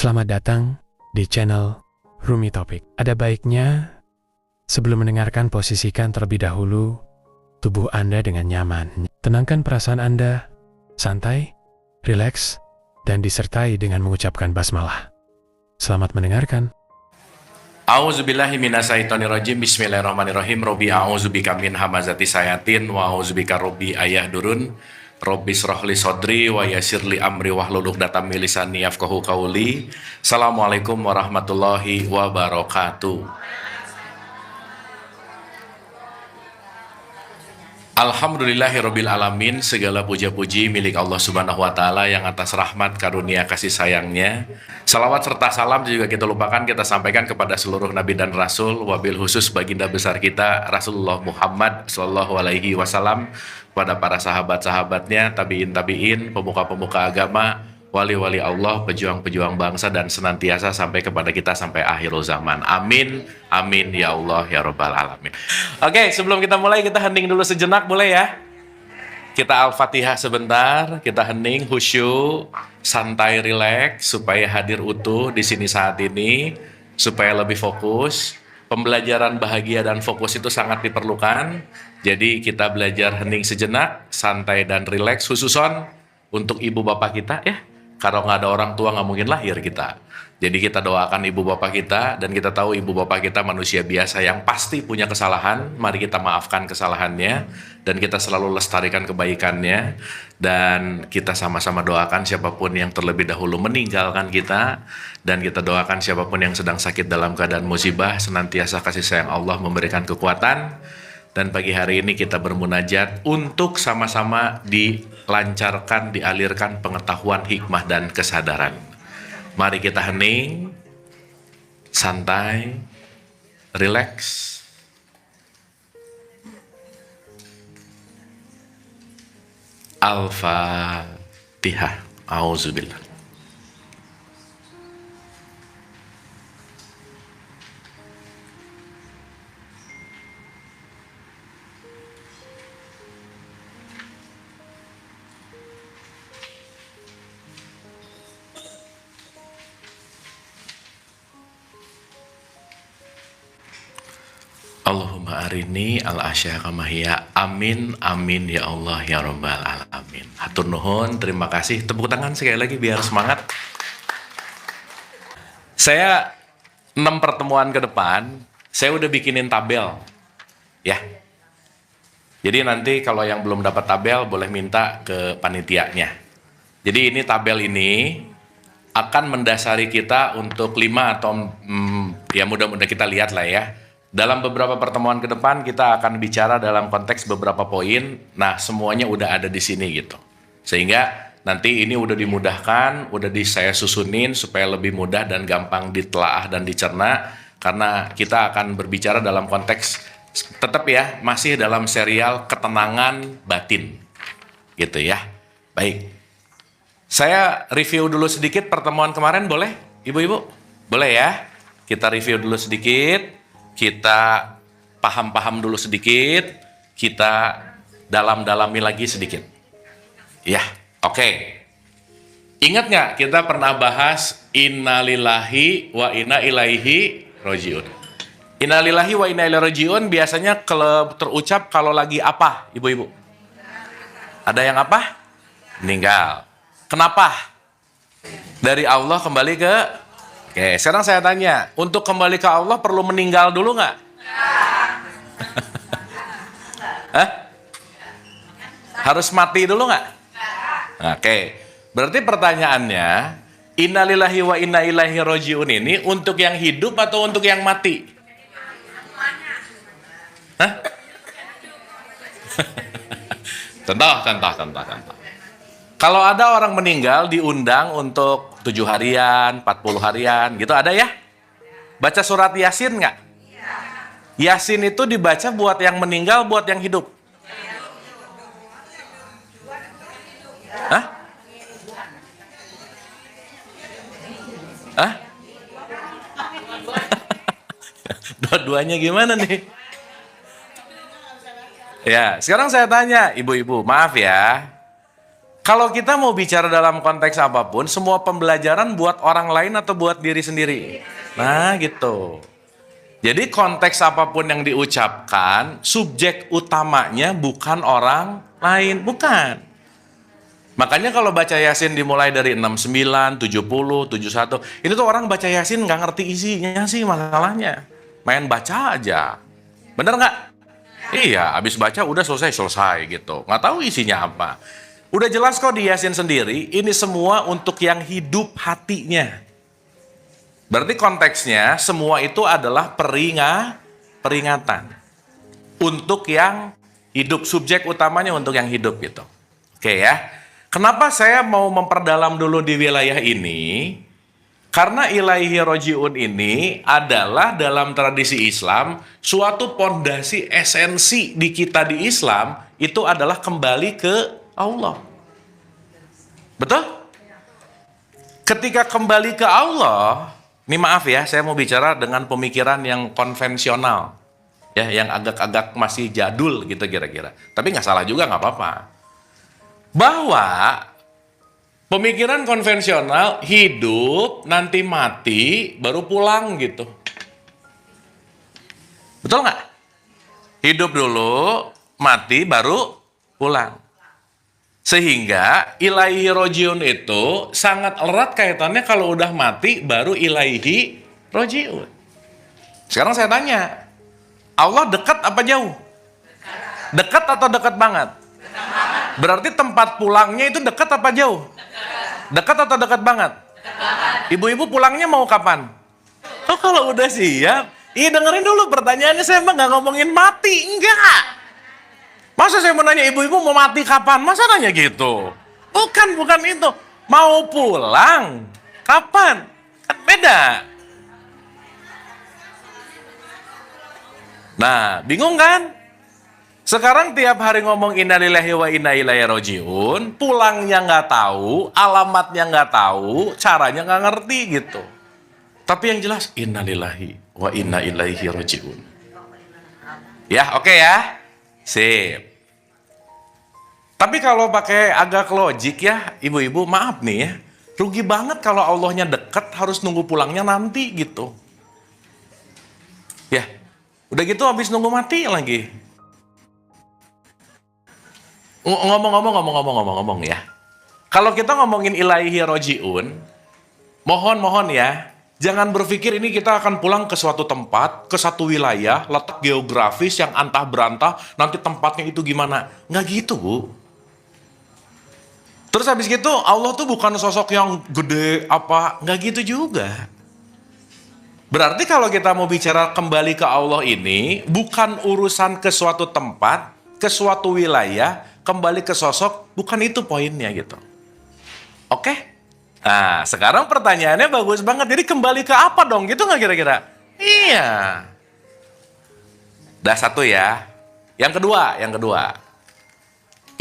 Selamat datang di channel Rumi Topik. Ada baiknya sebelum mendengarkan, posisikan terlebih dahulu tubuh Anda dengan nyaman. Tenangkan perasaan Anda, santai, rileks, dan disertai dengan mengucapkan basmalah. Selamat mendengarkan. A'udzubillahi minasyaitonirrajim. Bismillahirrahmanirrahim. Robbi a'udzubika min hamazati sayatin wa a'udzubika robbi ayahdurun. Robbi srohli sodri wa yasirli amri wahlul 'uqdatam min lisani yafqahu qauli. Assalamualaikum warahmatullahi wabarakatuh. Alhamdulillahirabbil alamin, segala puja-puji milik Allah Subhanahu wa taala yang atas rahmat karunia kasih sayangnya. Salawat serta salam juga kita lupakan, kita sampaikan kepada seluruh nabi dan rasul, wabil khusus baginda besar kita Rasulullah Muhammad sallallahu alaihi wasallam, pada para sahabat-sahabatnya, tabiin, pemuka-pemuka agama, wali-wali Allah, pejuang-pejuang bangsa, dan senantiasa sampai kepada kita sampai akhirul zaman. Amin, amin ya Allah ya Rabbal alamin. Oke, sebelum kita mulai, kita hening dulu sejenak, boleh ya? Kita Al-Fatihah sebentar, kita hening, khusyuk, santai, rileks, supaya hadir utuh di sini saat ini, supaya lebih fokus. Pembelajaran bahagia dan fokus itu sangat diperlukan. Jadi kita belajar hening sejenak, santai dan rileks, khususon untuk ibu bapak kita ya. Kalau nggak ada orang tua nggak mungkin lahir kita. Jadi kita doakan ibu bapak kita, dan kita tahu ibu bapak kita manusia biasa yang pasti punya kesalahan. Mari kita maafkan kesalahannya, dan kita selalu lestarikan kebaikannya, dan kita sama-sama doakan siapapun yang terlebih dahulu meninggalkan kita, dan kita doakan siapapun yang sedang sakit dalam keadaan musibah, senantiasa kasih sayang Allah memberikan kekuatan. Dan pagi hari ini kita bermunajat untuk sama-sama dilancarkan, dialirkan pengetahuan, hikmah, dan kesadaran. Mari kita hening, santai, rileks. Al-Fatihah. Auzubillah. Allahumma arini al-asya kamahya. Amin, amin ya Allah ya Rabbal alamin. Hatur nuhun, terima kasih. Tepuk tangan sekali lagi biar semangat. Saya 6 pertemuan ke depan, saya udah bikinin tabel ya. Jadi nanti kalau yang belum dapat tabel boleh minta ke panitianya. Jadi ini tabel ini akan mendasari kita untuk 5 atau ya mudah-mudahan kita lihat lah ya. Dalam beberapa pertemuan ke depan kita akan bicara dalam konteks beberapa poin. Nah, semuanya udah ada di sini gitu. Sehingga nanti ini udah dimudahkan, saya susunin supaya lebih mudah dan gampang ditelaah dan dicerna, karena kita akan berbicara dalam konteks tetap ya, masih dalam serial ketenangan batin. Gitu ya. Baik. Saya review dulu sedikit pertemuan kemarin, boleh? Ibu-ibu? Boleh ya? Kita review dulu sedikit. Kita paham-paham dulu sedikit, kita dalam-dalami lagi sedikit. Ya, oke. Ingat nggak kita pernah bahas innalillahi wa inna ilaihi rojiun. Innalillahi wa inna ilaihi rojiun biasanya kalau terucap kalau lagi apa, ibu-ibu? Ada yang apa? Meninggal. Kenapa? Dari Allah kembali ke... Oke, sekarang saya tanya, untuk kembali ke Allah perlu meninggal dulu nggak? Hah? Harus mati dulu nggak? Oke, berarti pertanyaannya, innalillahi wa inna ilaihi rojiun ini untuk yang hidup atau untuk yang mati? Hah? Contoh. Kalau ada orang meninggal diundang untuk 7 harian, 40 harian, gitu ada ya? Baca surat Yasin nggak? Yasin itu dibaca buat yang meninggal, buat yang hidup? Hah? Hah? Dua-duanya gimana nih? Ya, sekarang saya tanya, ibu-ibu, maaf ya. Kalau kita mau bicara dalam konteks apapun, semua pembelajaran buat orang lain atau buat diri sendiri? Nah gitu. Jadi konteks apapun yang diucapkan, subjek utamanya bukan orang lain, bukan. Makanya kalau baca Yasin dimulai dari 69, 70, 71, itu tuh orang baca Yasin nggak ngerti isinya sih masalahnya. Main baca aja. Bener nggak? Iya, habis baca udah selesai gitu. Nggak tahu isinya apa. Udah jelas kok di Yasin sendiri, ini semua untuk yang hidup hatinya. Berarti konteksnya semua itu adalah peringatan. Untuk yang hidup, subjek utamanya untuk yang hidup gitu. Oke ya. Kenapa saya mau memperdalam dulu di wilayah ini? Karena ilaihi roji'un ini adalah dalam tradisi Islam suatu pondasi esensi di kita di Islam itu adalah kembali ke Allah. Betul? Ketika kembali ke Allah, ini maaf ya, saya mau bicara dengan pemikiran yang konvensional. Ya, yang agak-agak masih jadul gitu kira-kira. Tapi nggak salah juga, nggak apa-apa. Bahwa pemikiran konvensional hidup, nanti mati, baru pulang gitu. Betul nggak? Hidup dulu, mati, baru pulang. Sehingga ilaihi rojiun itu sangat erat kaitannya kalau udah mati, baru ilaihi rojiun. Sekarang saya tanya, Allah dekat apa jauh? Dekat atau dekat banget? Berarti tempat pulangnya itu dekat apa jauh? Dekat atau dekat banget? Ibu-ibu pulangnya mau kapan? Oh kalau udah siap, iya dengerin dulu pertanyaannya, saya emang nggak ngomongin mati, enggak. Masa saya mau nanya ibu-ibu mau mati kapan? Masa nanya gitu? Bukan itu. Mau pulang, kapan? Kan beda. Nah, bingung kan? Sekarang tiap hari ngomong innalillahi wa inna ilaihi rajiun, pulangnya nggak tahu, alamatnya nggak tahu, caranya nggak ngerti gitu. Tapi yang jelas innalillahi wa inna ilaihi rajiun. Ya, oke ya. Sip. Tapi kalau pakai agak logik ya, ibu-ibu maaf nih ya, rugi banget kalau Allahnya dekat harus nunggu pulangnya nanti gitu. Ya, udah gitu habis nunggu mati lagi. Ngomong-ngomong ya. Kalau kita ngomongin ilaihi roji'un, mohon ya, jangan berpikir ini kita akan pulang ke suatu tempat, ke satu wilayah, letak geografis yang antah berantah, nanti tempatnya itu gimana. Nggak gitu, Bu. Terus habis gitu, Allah tuh bukan sosok yang gede apa, nggak gitu juga. Berarti kalau kita mau bicara kembali ke Allah ini, bukan urusan ke suatu tempat, ke suatu wilayah, kembali ke sosok, bukan itu poinnya gitu. Oke? Nah, sekarang pertanyaannya bagus banget. Jadi kembali ke apa dong? Gitu nggak kira-kira? Iya. Dah satu ya. Yang kedua.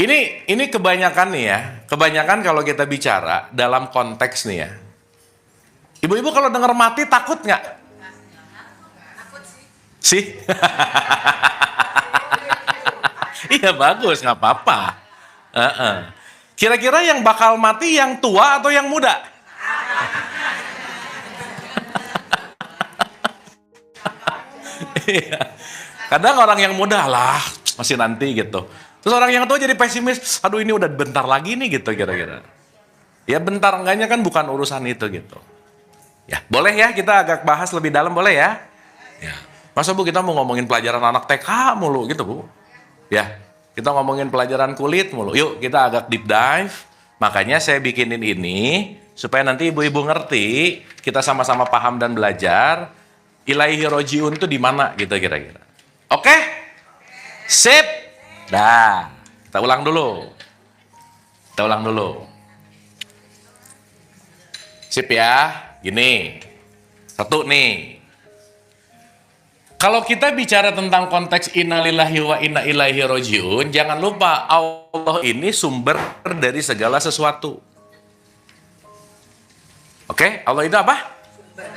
Ini kebanyakan nih ya. Kebanyakan kalau kita bicara dalam konteks nih ya. Ibu-ibu kalau dengar mati takut nggak? Takut sih. Iya bagus, nggak apa-apa. Kira-kira yang bakal mati yang tua atau yang muda? Kadang orang yang muda lah masih nanti gitu. Terus orang yang tua jadi pesimis. Aduh ini udah bentar lagi nih gitu kira-kira. Ya bentar enggaknya kan bukan urusan itu gitu. Ya boleh ya kita agak bahas lebih dalam boleh ya? Ya. Masa Bu kita mau ngomongin pelajaran anak TK mulu gitu Bu? Ya, kita ngomongin pelajaran kulit mulu. Yuk kita agak deep dive. Makanya saya bikinin ini supaya nanti ibu-ibu ngerti, kita sama-sama paham dan belajar ilaihi rojiun itu di mana gitu kira-kira. Oke? Sip. Dah, kita ulang dulu. Sip ya. Gini. Satu nih. Kalau kita bicara tentang konteks innalillahi wa inna ilaihi rajiun, jangan lupa Allah ini sumber dari segala sesuatu. Oke, Allah itu apa?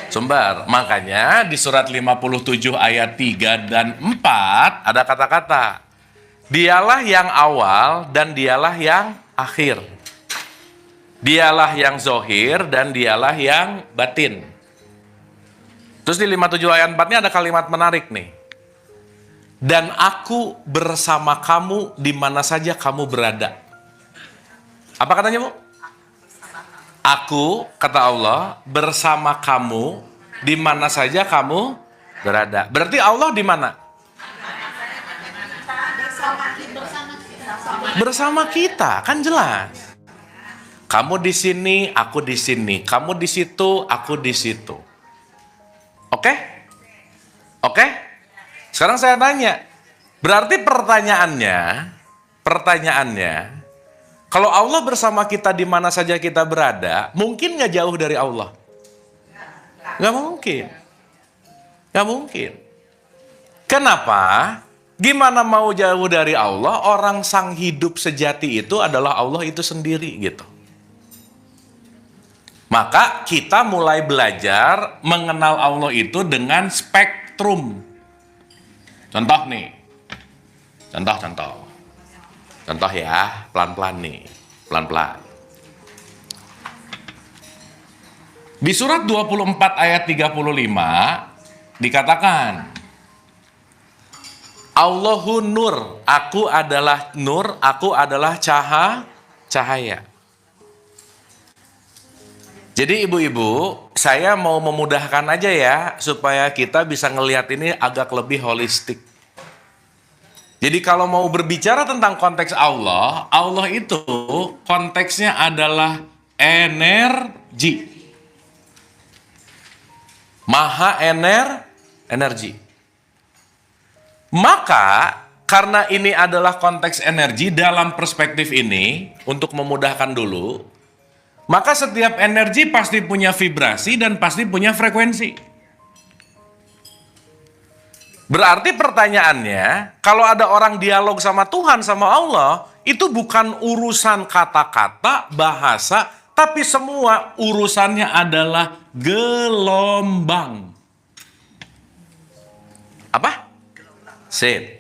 Sumber. Makanya di surat 57 ayat 3 dan 4 ada kata-kata. Dialah yang awal dan dialah yang akhir. Dialah yang zohir dan dialah yang batin. Terus di 57 ayat 4-nya ada kalimat menarik nih. Dan aku bersama kamu di mana saja kamu berada. Apa katanya, Bu? Aku, kata Allah, bersama kamu di mana saja kamu berada. Berarti Allah di mana? Bersama kita, kan jelas. Kamu di sini, aku di sini. Kamu di situ, aku di situ. Oke? Oke? Sekarang saya tanya. Berarti pertanyaannya, kalau Allah bersama kita di mana saja kita berada, mungkin nggak jauh dari Allah? Nggak mungkin. Nggak mungkin. Kenapa? Gimana mau jauh dari Allah? Orang sang hidup sejati itu adalah Allah itu sendiri gitu. Maka kita mulai belajar mengenal Allah itu dengan spektrum. Contoh nih. Contoh ya, pelan-pelan nih. Pelan-pelan. Di surat 24 ayat 35 dikatakan, Allahu nur, aku adalah nur, aku adalah cahaya. Jadi ibu-ibu, saya mau memudahkan aja ya, supaya kita bisa ngelihat ini agak lebih holistik. Jadi kalau mau berbicara tentang konteks Allah, Allah itu konteksnya adalah energi. Maha energi. Maka karena ini adalah konteks energi dalam perspektif ini, untuk memudahkan dulu, maka setiap energi pasti punya vibrasi dan pasti punya frekuensi. Berarti pertanyaannya, kalau ada orang dialog sama Tuhan, sama Allah, itu bukan urusan kata-kata, bahasa, tapi semua urusannya adalah gelombang. Apa? Sip.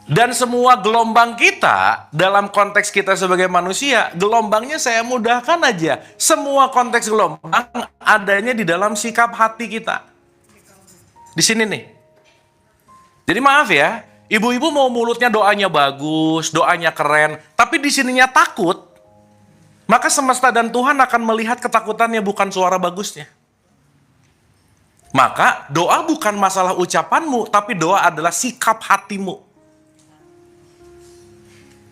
Dan semua gelombang kita, dalam konteks kita sebagai manusia, gelombangnya saya mudahkan aja. Semua konteks gelombang adanya di dalam sikap hati kita. Di sini nih. Jadi maaf ya, ibu-ibu mau mulutnya doanya bagus, doanya keren, tapi di sininya takut, maka semesta dan Tuhan akan melihat ketakutannya, bukan suara bagusnya. Maka doa bukan masalah ucapanmu, tapi doa adalah sikap hatimu.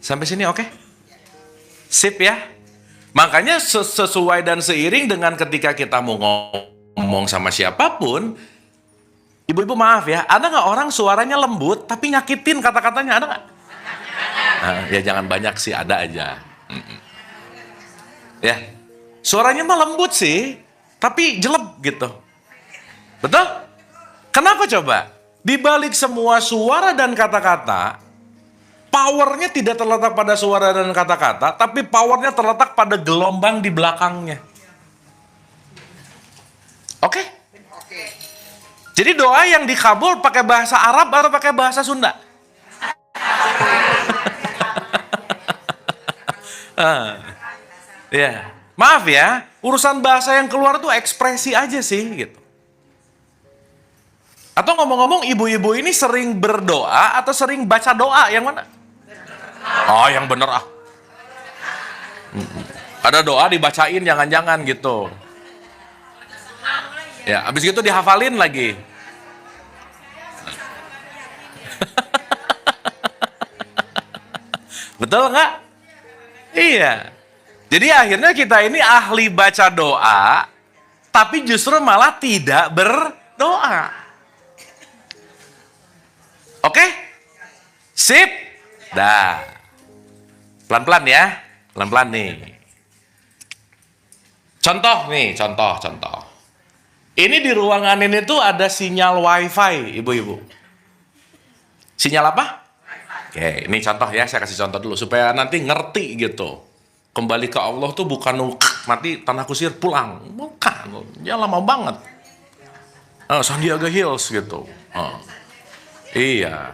Sampai sini oke? Sip ya? Makanya sesuai dan seiring dengan ketika kita mau ngomong sama siapapun, ibu-ibu maaf ya, ada nggak orang suaranya lembut tapi nyakitin kata-katanya, ada nggak? Nah, ya jangan banyak sih, ada aja. Ya, suaranya mah lembut sih, tapi jelek gitu. Betul? Kenapa coba? Di balik semua suara dan kata-kata, powernya tidak terletak pada suara dan kata-kata, tapi powernya terletak pada gelombang di belakangnya. Oke? Jadi doa yang dikabul pakai bahasa Arab atau pakai bahasa Sunda? Ya, maaf ya, urusan bahasa yang keluar tuh ekspresi aja sih gitu. Atau ngomong-ngomong, ibu-ibu ini sering berdoa atau sering baca doa, yang mana? Oh, yang bener ah. Ada doa dibacain, jangan-jangan gitu. Ya, habis gitu dihafalin lagi. Betul nggak? Iya. Jadi akhirnya kita ini ahli baca doa, tapi justru malah tidak berdoa. Oke? Sip? Dah. Pelan-pelan ya. Pelan-pelan nih. Contoh nih, contoh. Ini di ruangan ini tuh ada sinyal wifi, ibu-ibu. Sinyal apa? Oke, ini contoh ya, saya kasih contoh dulu supaya nanti ngerti gitu. Kembali ke Allah tuh bukan mati tanah kusir pulang, bukan, ya lama banget. Sandiaga Hills gitu. Iya,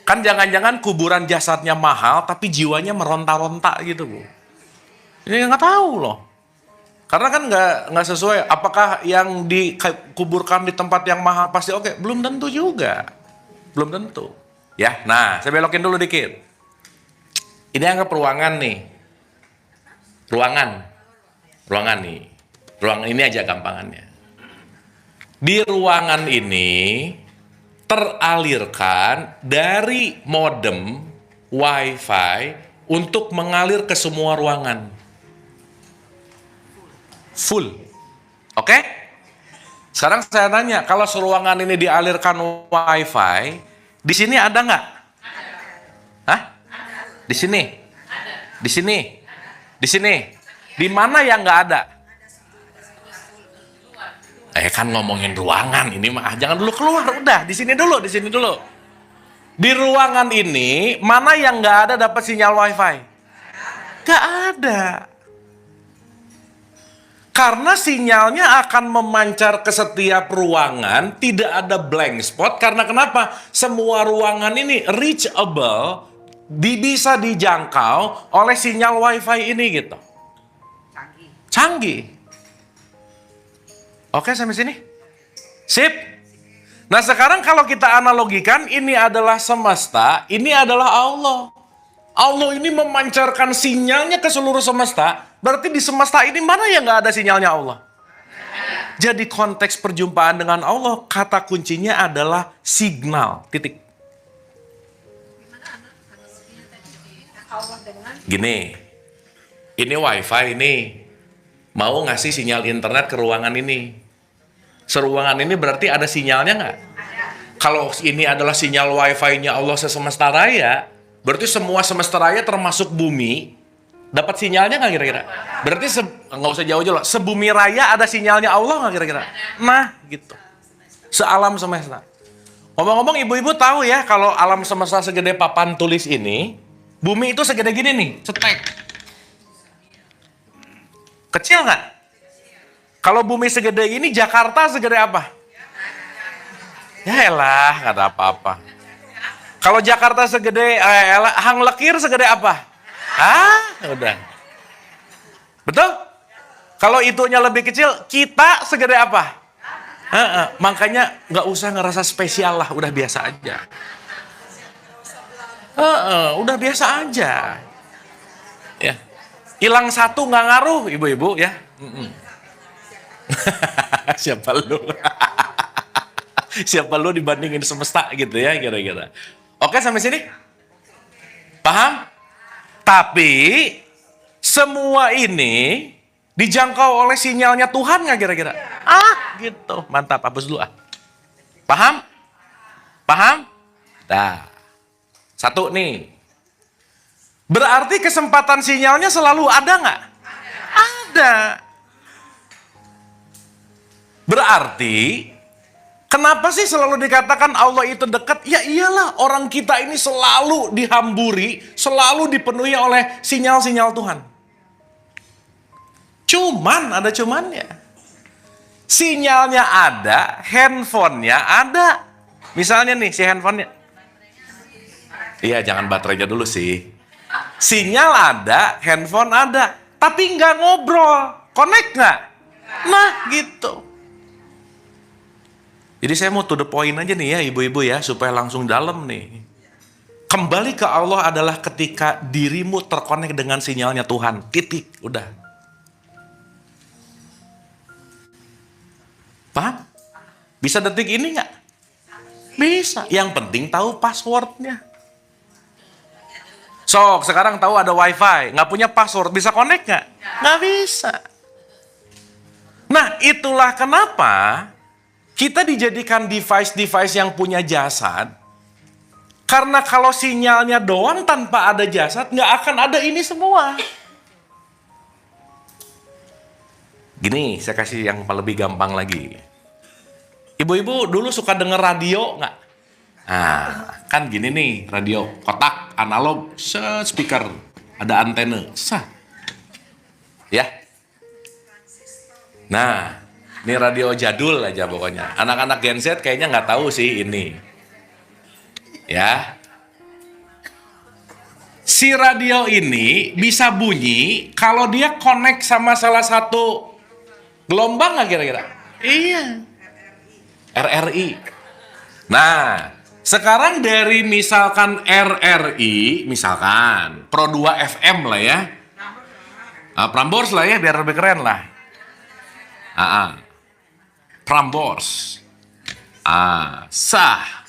kan jangan-jangan kuburan jasadnya mahal tapi jiwanya meronta-ronta gitu, Bu. Ya nggak tahu loh. Karena kan nggak sesuai. Apakah yang dikuburkan di tempat yang mahal pasti oke? Belum tentu juga. Belum tentu. Ya, nah saya belokin dulu dikit. Ini anggap ruangan nih. Ruangan nih. Ruangan ini aja gampangannya. Di ruangan ini teralirkan dari modem WiFi untuk mengalir ke semua ruangan. Full. Oke? Sekarang saya tanya, kalau seruangan ini dialirkan WiFi, di sini ada nggak? Hah? Di sini? Di sini? Di sini? Di mana yang nggak ada? Kan ngomongin ruangan ini mah, jangan dulu keluar, udah di sini dulu, di sini dulu. Di ruangan ini mana yang nggak ada dapat sinyal WiFi? Nggak ada. Karena sinyalnya akan memancar ke setiap ruangan, tidak ada blank spot. Karena kenapa? Semua ruangan ini reachable, bisa dijangkau oleh sinyal WiFi ini gitu. Canggih. Oke, sampai sini? Sip. Nah sekarang kalau kita analogikan, ini adalah semesta, ini adalah Allah. Allah ini memancarkan sinyalnya ke seluruh semesta, berarti di semesta ini mana yang nggak ada sinyalnya Allah? Jadi konteks perjumpaan dengan Allah, kata kuncinya adalah signal, titik. Gini, ini WiFi ini, mau ngasih sinyal internet ke ruangan ini. Seruangan ini berarti ada sinyalnya nggak? Kalau ini adalah sinyal WiFi-nya Allah sesemesta raya, berarti semua semesta raya termasuk bumi, dapat sinyalnya nggak kira-kira? Berarti nggak usah jauh-jauh, sebumi raya ada sinyalnya Allah nggak kira-kira? Nah, gitu. Sealam semesta. Ngomong-ngomong, ibu-ibu tahu ya, kalau alam semesta segede papan tulis ini, bumi itu segede gini nih, cetek. Kecil nggak? Kalau bumi segede ini, Jakarta segede apa? Ya elah, nggak ada apa-apa. Kalau Jakarta segede, Hang Lekir segede apa? Udah. Betul? Kalau itunya lebih kecil, kita segede apa? Makanya nggak usah ngerasa spesial lah, udah biasa aja. Udah biasa aja. Ya. Hilang satu nggak ngaruh, ibu-ibu ya. Siapa lu? Siapa lu dibandingin semesta gitu ya, kira-kira. Oke, sampai sini? Paham? Tapi semua ini dijangkau oleh sinyalnya Tuhan nggak kira-kira? Gitu. Mantap, hapus dulu Paham? Paham? Nah, satu nih. Berarti kesempatan sinyalnya selalu ada nggak? Ada. Berarti, kenapa sih selalu dikatakan Allah itu dekat? Ya iyalah, orang kita ini selalu dihamburi, selalu dipenuhi oleh sinyal-sinyal Tuhan. Cuman, ada cumannya. Sinyalnya ada, handphonenya ada. Misalnya nih, si handphonenya. Iya, jangan baterainya dulu sih. Sinyal ada, handphone ada. Tapi nggak ngobrol. Connect nggak? Nah, gitu. Jadi saya mau to the point aja nih ya ibu-ibu ya, supaya langsung dalam nih. Kembali ke Allah adalah ketika dirimu terkonek dengan sinyalnya Tuhan. Titik, udah. Paham? Bisa detik ini nggak? Bisa. Yang penting tahu passwordnya. Sok, sekarang tahu ada WiFi, nggak punya password, bisa connect nggak? Nggak bisa. Nah, itulah kenapa kita dijadikan device-device yang punya jasad. Karena kalau sinyalnya doang tanpa ada jasad, nggak akan ada ini semua. Gini, saya kasih yang lebih gampang lagi. Ibu-ibu dulu suka denger radio nggak? Nah, kan gini nih, radio kotak, analog, speaker, ada antena, ya. Nah, ini radio jadul aja pokoknya. Anak-anak Gen Z kayaknya nggak tahu sih ini. Ya. Si radio ini bisa bunyi kalau dia connect sama salah satu gelombang nggak kira-kira? Iya. RRI. Nah, sekarang dari misalkan RRI, misalkan Pro 2 FM lah ya. Prambors lah ya, biar lebih keren lah. Prambors. Sah.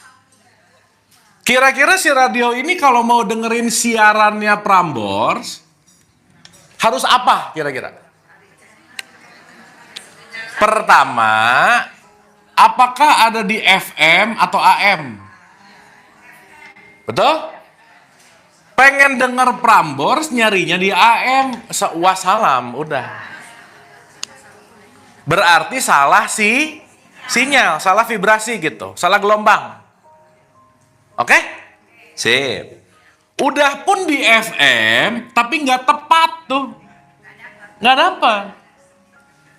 Kira-kira si radio ini kalau mau dengerin siarannya Prambors, harus apa kira-kira? Pertama, apakah ada di FM atau AM? Betul? Pengen denger Prambors, nyarinya di AM. Wassalam, udah. Berarti salah sinyal, salah vibrasi gitu, salah gelombang. Oke? Sip. Udah pun di FM, tapi nggak tepat tuh. Nggak dapat.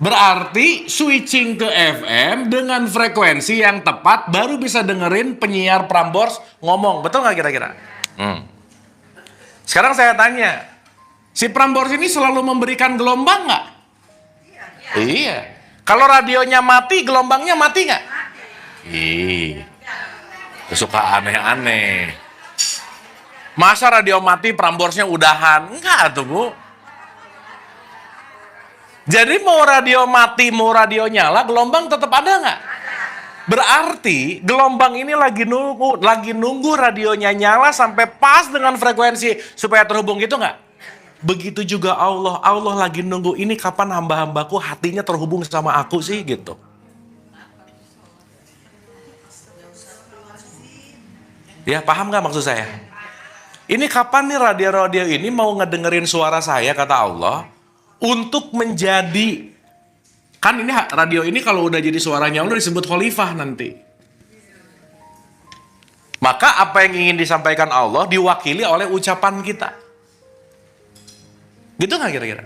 Berarti switching ke FM dengan frekuensi yang tepat baru bisa dengerin penyiar Prambors ngomong. Betul nggak kira-kira? Sekarang saya tanya, si Prambors ini selalu memberikan gelombang nggak? Iya. Kalau radionya mati, gelombangnya mati nggak? Iya. Suka aneh-aneh. Masa radio mati Pramborsnya udahan? Enggak tuh, Bu. Jadi mau radio mati, mau radio nyala, gelombang tetap ada nggak? Berarti gelombang ini lagi nunggu radionya nyala sampai pas dengan frekuensi supaya terhubung gitu nggak? Begitu juga Allah lagi nunggu ini kapan hamba-hambaku hatinya terhubung sama aku sih gitu. Ya, paham nggak maksud saya? Ini kapan nih radio-radio ini mau ngedengerin suara saya, kata Allah, untuk menjadi, kan ini radio ini kalau udah jadi suaranya Allah disebut khalifah nanti. Maka apa yang ingin disampaikan Allah diwakili oleh ucapan kita. Gitu nggak kira-kira?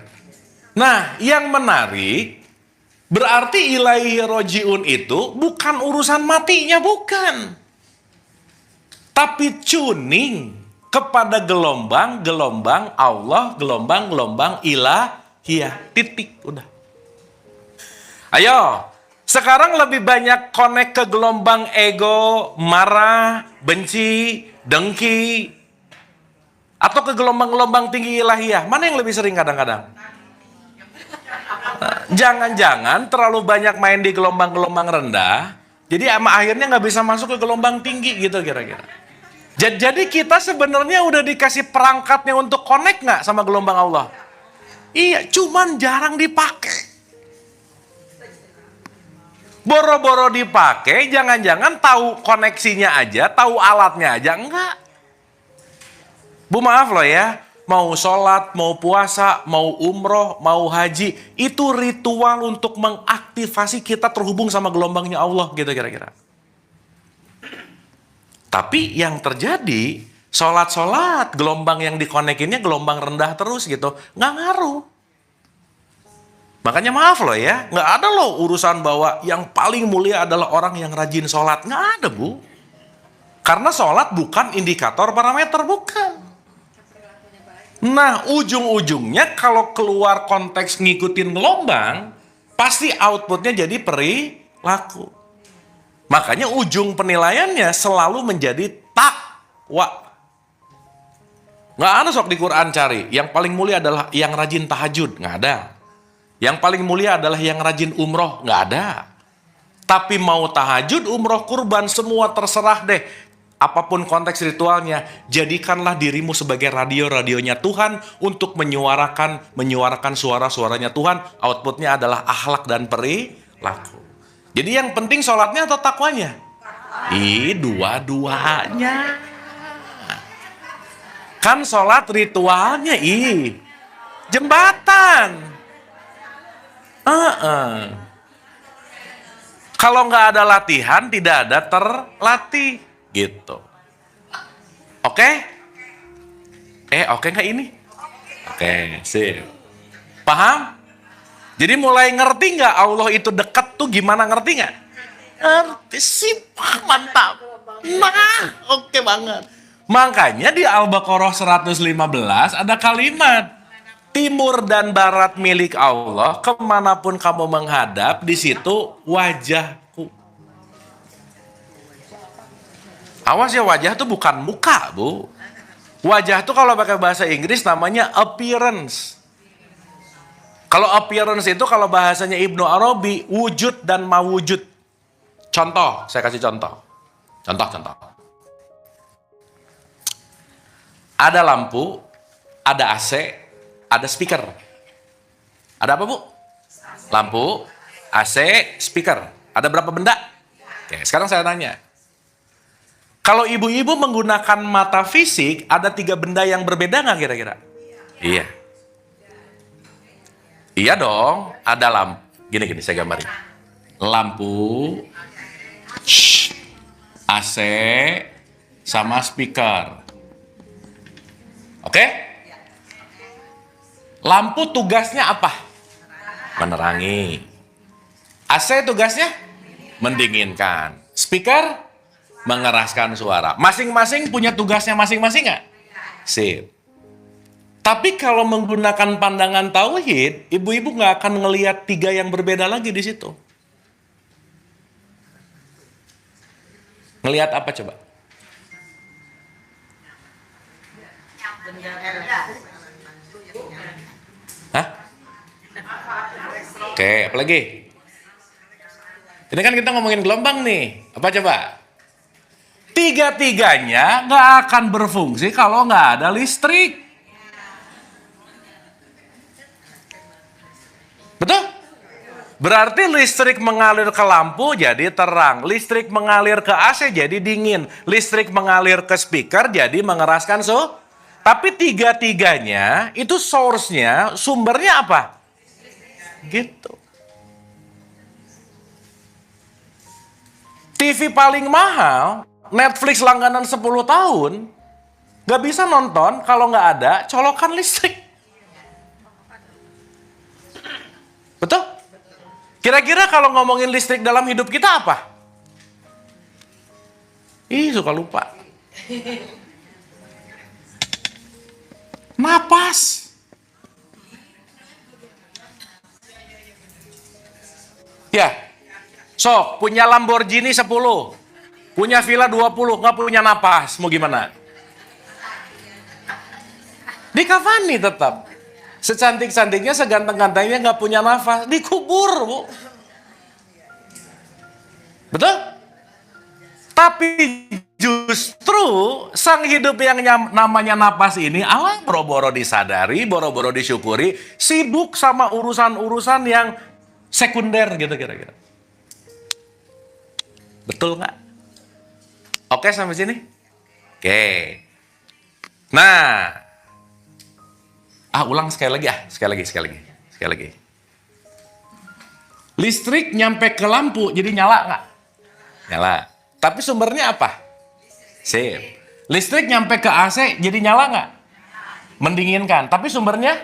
Nah, yang menarik, berarti ilaihi rojiun itu bukan urusan matinya, bukan. Tapi tuning kepada gelombang Allah, gelombang ilahiyah. Titik, udah. Ayo, sekarang lebih banyak connect ke gelombang ego, marah, benci, dengki, atau ke gelombang-gelombang tinggi ilahiyah. Mana yang lebih sering kadang-kadang? Jangan-jangan terlalu banyak main di gelombang-gelombang rendah, jadi akhirnya nggak bisa masuk ke gelombang tinggi gitu kira-kira. Jadi kita sebenarnya udah dikasih perangkatnya untuk connect nggak sama gelombang Allah? Iya, cuman jarang dipakai. Boro-boro dipakai, jangan-jangan tahu koneksinya aja, tahu alatnya aja, enggak. Bu maaf loh ya, mau sholat, mau puasa, mau umroh, mau haji, itu ritual untuk mengaktifasi kita terhubung sama gelombangnya Allah gitu kira-kira. Tapi yang terjadi, sholat-sholat, gelombang yang dikonekinnya gelombang rendah terus gitu. Nggak ngaruh. Makanya maaf loh ya, nggak ada loh urusan bahwa yang paling mulia adalah orang yang rajin sholat. Nggak ada, Bu. Karena sholat bukan indikator parameter, bukan. Nah, ujung-ujungnya kalau keluar konteks ngikutin gelombang, pasti outputnya jadi perilaku. Makanya ujung penilaiannya selalu menjadi takwa. Nggak ada sok di Quran cari. Yang paling mulia adalah yang rajin tahajud. Nggak ada. Yang paling mulia adalah yang rajin umroh. Nggak ada. Tapi mau tahajud, umroh, kurban, semua terserah deh. Apapun konteks ritualnya, jadikanlah dirimu sebagai radio-radionya Tuhan untuk menyuarakan suara-suaranya Tuhan. Outputnya adalah akhlak dan perilaku. Jadi yang penting sholatnya atau takwanya? Dua-duanya. Kan sholat ritualnya, jembatan. Kalau nggak ada latihan, tidak ada terlatih. Gitu. Oke? Oke nggak ini? Oke, sip. Paham? Jadi mulai ngerti nggak Allah itu dekat tuh gimana, ngerti nggak? Ngerti sih, mantap. Nah, oke banget. Makanya di Al-Baqarah 115 ada kalimat timur dan barat milik Allah, kemanapun kamu menghadap, di situ wajahku. Awas ya, wajah itu bukan muka, Bu. Wajah itu kalau pakai bahasa Inggris namanya appearance. Kalau appearance itu kalau bahasanya Ibnu Arabi, wujud dan mawujud. Contoh, saya kasih contoh. Contoh. Ada lampu, ada AC, ada speaker. Ada apa, Bu? Lampu, AC, speaker. Ada berapa benda? Oke, sekarang saya tanya. Kalau ibu-ibu menggunakan mata fisik, ada 3 benda yang berbeda nggak kira-kira? Iya. Iya dong, ada lampu. Gini, saya gambarin. Lampu, AC, sama speaker. Oke? Lampu tugasnya apa? Menerangi. AC tugasnya? Mendinginkan. Speaker? Mengeraskan suara. Masing-masing punya tugasnya masing-masing nggak? Sip. Tapi kalau menggunakan pandangan tauhid, ibu-ibu nggak akan ngelihat 3 yang berbeda lagi di situ. Ngelihat apa coba? Hah? Oke, apa lagi? Ini kan kita ngomongin gelombang nih. Apa coba? 3-tiganya nggak akan berfungsi kalau nggak ada listrik. Betul? Berarti listrik mengalir ke lampu jadi terang. Listrik mengalir ke AC jadi dingin. Listrik mengalir ke speaker jadi mengeraskan suara. Tapi 3-tiganya itu source-nya, sumbernya apa? Gitu. TV paling mahal, Netflix langganan 10 tahun, gak bisa nonton kalau gak ada colokan listrik. Betul? Kira-kira kalau ngomongin listrik dalam hidup kita apa? Suka lupa. Napas. Ya. So, punya Lamborghini 10. Punya villa 20, nggak punya napas. Mau gimana? Dikafani tetap. Secantik-cantiknya, seganteng-gantengnya nggak punya nafas. Dikubur, Bu. Betul? Tapi justru sang hidup yang namanya napas ini Allah boro-boro disadari, boro-boro disyukuri, sibuk sama urusan-urusan yang sekunder gitu kira-kira. Betul nggak? Oke sampai sini? Oke. Nah, ulang sekali lagi. Listrik nyampe ke lampu jadi nyala nggak? Nyala. Tapi sumbernya apa? Sip. Listrik nyampe ke AC jadi nyala nggak? Mendinginkan. Tapi sumbernya?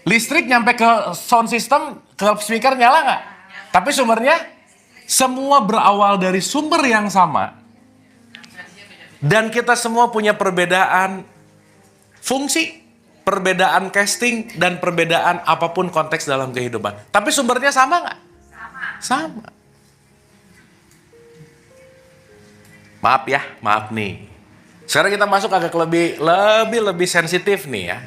Listrik nyampe ke sound system, ke speaker nyala nggak? Tapi sumbernya? Semua berawal dari sumber yang sama. Dan kita semua punya perbedaan fungsi, perbedaan casting, dan perbedaan apapun konteks dalam kehidupan. Tapi sumbernya sama nggak? Sama. Maaf nih. Sekarang kita masuk agak lebih sensitif nih ya.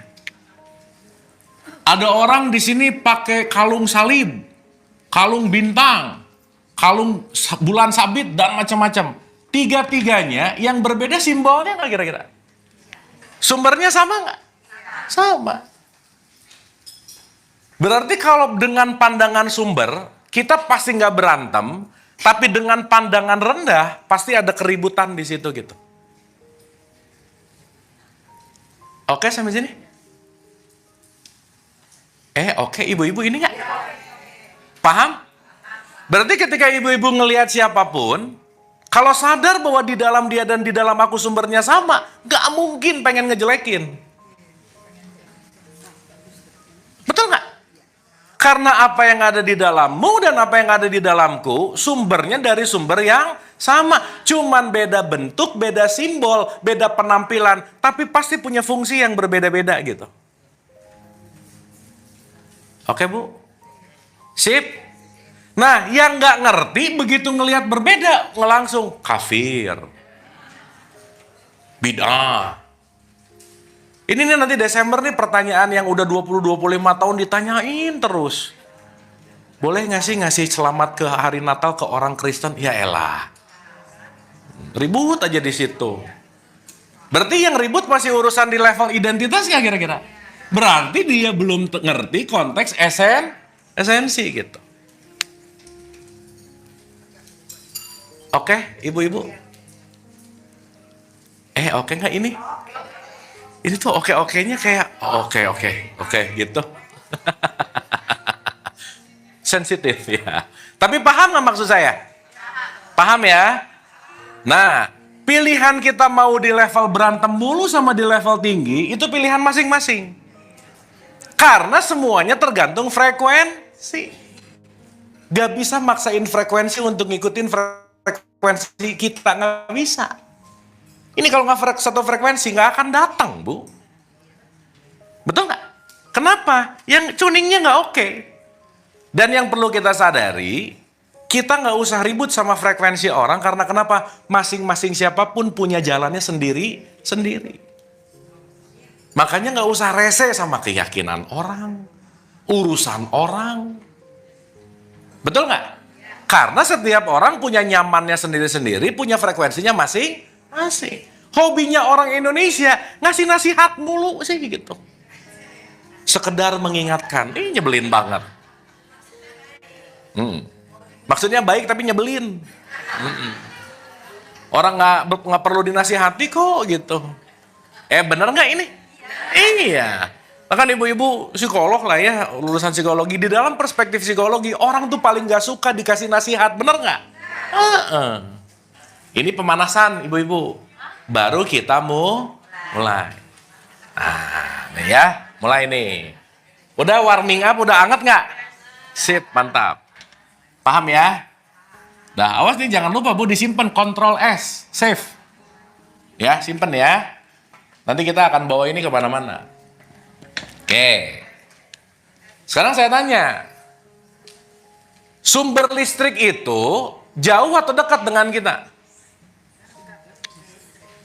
Ada orang di sini pakai kalung salib, kalung bintang, kalung bulan sabit dan macam-macam. 3-tiganya yang berbeda simbolnya nggak kira-kira? Sumbernya sama nggak? Sama. Berarti kalau dengan pandangan sumber kita pasti nggak berantem. Tapi dengan pandangan rendah, pasti ada keributan di situ gitu. Oke sampai sini? Oke, ibu-ibu ini nggak? Paham? Berarti ketika ibu-ibu ngelihat siapapun, kalau sadar bahwa di dalam dia dan di dalam aku sumbernya sama, nggak mungkin pengen ngejelekin. Betul nggak? Karena apa yang ada di dalammu dan apa yang ada di dalamku, sumbernya dari sumber yang Sama, cuman beda bentuk, beda simbol, beda penampilan, tapi pasti punya fungsi yang berbeda-beda gitu. Oke Bu? Sip? Nah, yang nggak ngerti begitu ngelihat berbeda, langsung kafir. Bid'ah. Ini nih nanti Desember nih pertanyaan yang udah 20-25 tahun ditanyain terus. Boleh nggak sih ngasih selamat ke hari Natal ke orang Kristen? Ya elah. Ribut aja di situ. Berarti yang ribut masih urusan di level identitas nggak kira-kira? Berarti dia belum ngerti konteks esensi gitu. Oke, ibu-ibu. Oke nggak ini? Ini tuh oke-okenya kayak oke gitu. Sensitif ya. Tapi paham nggak maksud saya? Paham ya? Nah, pilihan kita mau di level berantem mulu sama di level tinggi, itu pilihan masing-masing. Karena semuanya tergantung frekuensi. Gak bisa maksain frekuensi untuk ngikutin frekuensi kita, nggak bisa. Ini kalau nggak satu frekuensi nggak akan datang, Bu. Betul nggak? Kenapa? Yang tuningnya nggak oke. Dan yang perlu kita sadari, kita nggak usah ribut sama frekuensi orang karena kenapa? Masing-masing siapapun punya jalannya sendiri-sendiri. Makanya nggak usah rese sama keyakinan orang, urusan orang. Betul nggak? Karena setiap orang punya nyamannya sendiri-sendiri, punya frekuensinya masing-masing. Hobinya orang Indonesia ngasih nasihat mulu sih gitu. Sekedar mengingatkan, ini nyebelin banget. Maksudnya baik tapi nyebelin. Orang nggak perlu dinasihati kok gitu. Bener nggak ini? Iya. Bahkan ibu-ibu psikolog lah ya, lulusan psikologi. Di dalam perspektif psikologi, orang tuh paling nggak suka dikasih nasihat, bener nggak? Ini pemanasan ibu-ibu. Baru kita mulai. Nah, nih ya, mulai nih. Udah warming up, udah anget nggak? Sip, mantap. Paham ya? Nah, awas nih jangan lupa Bu disimpan Ctrl S, save. Ya, simpen ya. Nanti kita akan bawa ini kemana-mana. Oke. Sekarang saya tanya. Sumber listrik itu jauh atau dekat dengan kita?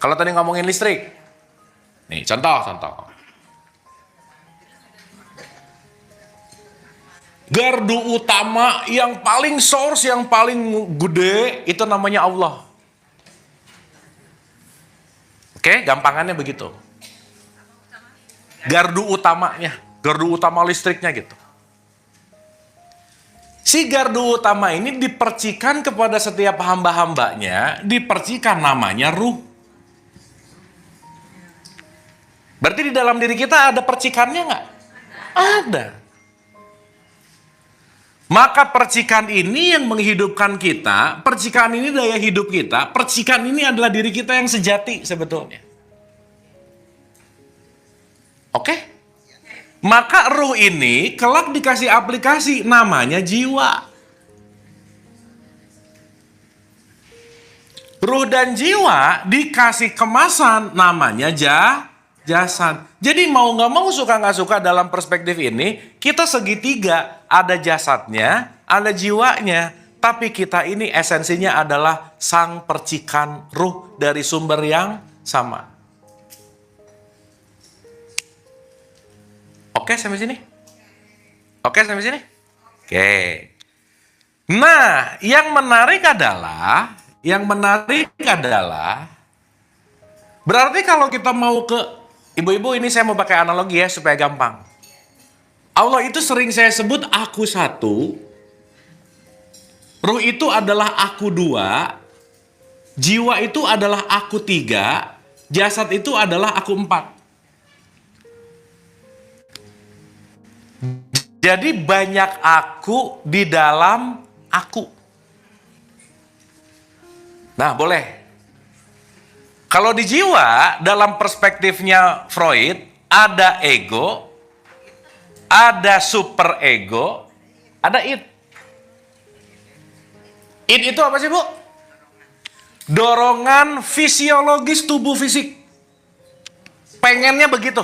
Kalau tadi ngomongin listrik. Nih, contoh. Gardu utama yang paling source, yang paling gede, itu namanya Allah. Oke, gampangannya begitu. Gardu utamanya, gardu utama listriknya gitu. Si gardu utama ini dipercikan kepada setiap hamba-hambanya, dipercikan namanya ruh. Berarti di dalam diri kita ada percikannya nggak? Ada. Maka percikan ini yang menghidupkan kita, percikan ini daya hidup kita, percikan ini adalah diri kita yang sejati sebetulnya. Oke? Maka ruh ini kelak dikasih aplikasi namanya jiwa. Ruh dan jiwa dikasih kemasan namanya jasad. Jadi mau nggak mau, suka nggak suka, dalam perspektif ini kita segitiga, ada jasadnya, ada jiwanya, tapi kita ini esensinya adalah sang percikan ruh dari sumber yang sama. Oke sampai sini? Oke sampai sini? Oke. Nah, yang menarik adalah berarti kalau kita mau ke ibu-ibu, ini saya mau pakai analogi ya supaya gampang. Allah itu sering saya sebut aku satu, ruh itu adalah aku dua, jiwa itu adalah aku tiga, jasad itu adalah aku empat. Jadi banyak aku di dalam aku. Nah, boleh. Kalau di jiwa, dalam perspektifnya Freud, ada ego, ada super ego, ada id. Id itu apa sih, Bu? Dorongan fisiologis tubuh fisik. Pengennya begitu.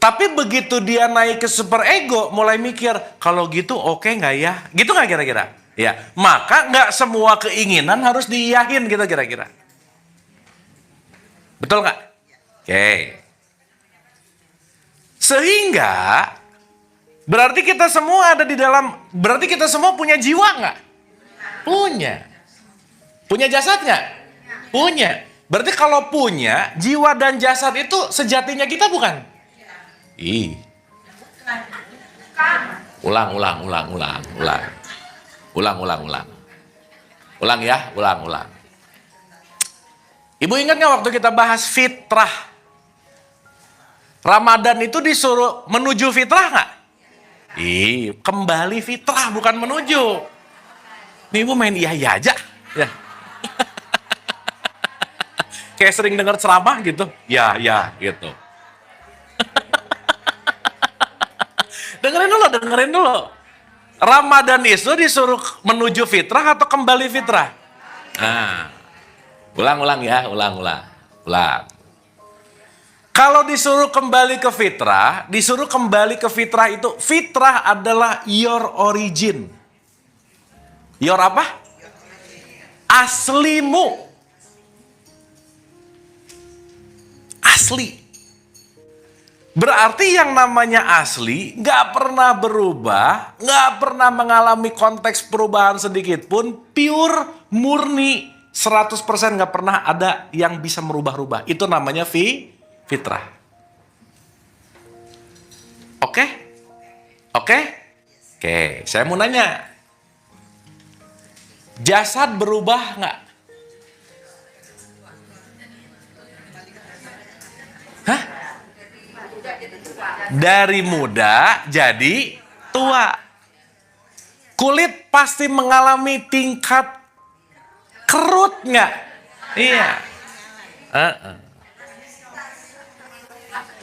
Tapi begitu dia naik ke super ego, mulai mikir, kalau gitu oke nggak ya? Gitu nggak kira-kira? Ya, maka nggak semua keinginan harus diiyahin gitu kira-kira. Betul nggak? Oke. Sehingga berarti kita semua ada di dalam, berarti kita semua punya jiwa nggak? Punya. Punya jasad nggak? Punya. Berarti kalau punya, jiwa dan jasad itu sejatinya kita bukan? Ih. Ulang. Ulang ya, ulang. Ibu ingat nggak waktu kita bahas fitrah? Ramadan itu disuruh menuju fitrah nggak? Ih, kembali fitrah bukan menuju. Nih ibu main iya aja. Ya. Kayak sering dengar ceramah gitu. Ya, gitu. Dengerin dulu. Ramadan itu disuruh menuju fitrah atau kembali fitrah? Nah, ulang ya, ulang. Kalau disuruh kembali ke fitrah itu, fitrah adalah your origin. Your apa? Aslimu. Asli. Berarti yang namanya asli gak pernah berubah, gak pernah mengalami konteks perubahan sedikit pun, pure, murni, 100% gak pernah ada yang bisa merubah-rubah. Itu namanya fitrah. Oke, saya mau nanya. Jasad berubah gak? Hah? Dari muda jadi tua. Kulit pasti mengalami tingkat kerut nggak? Iya.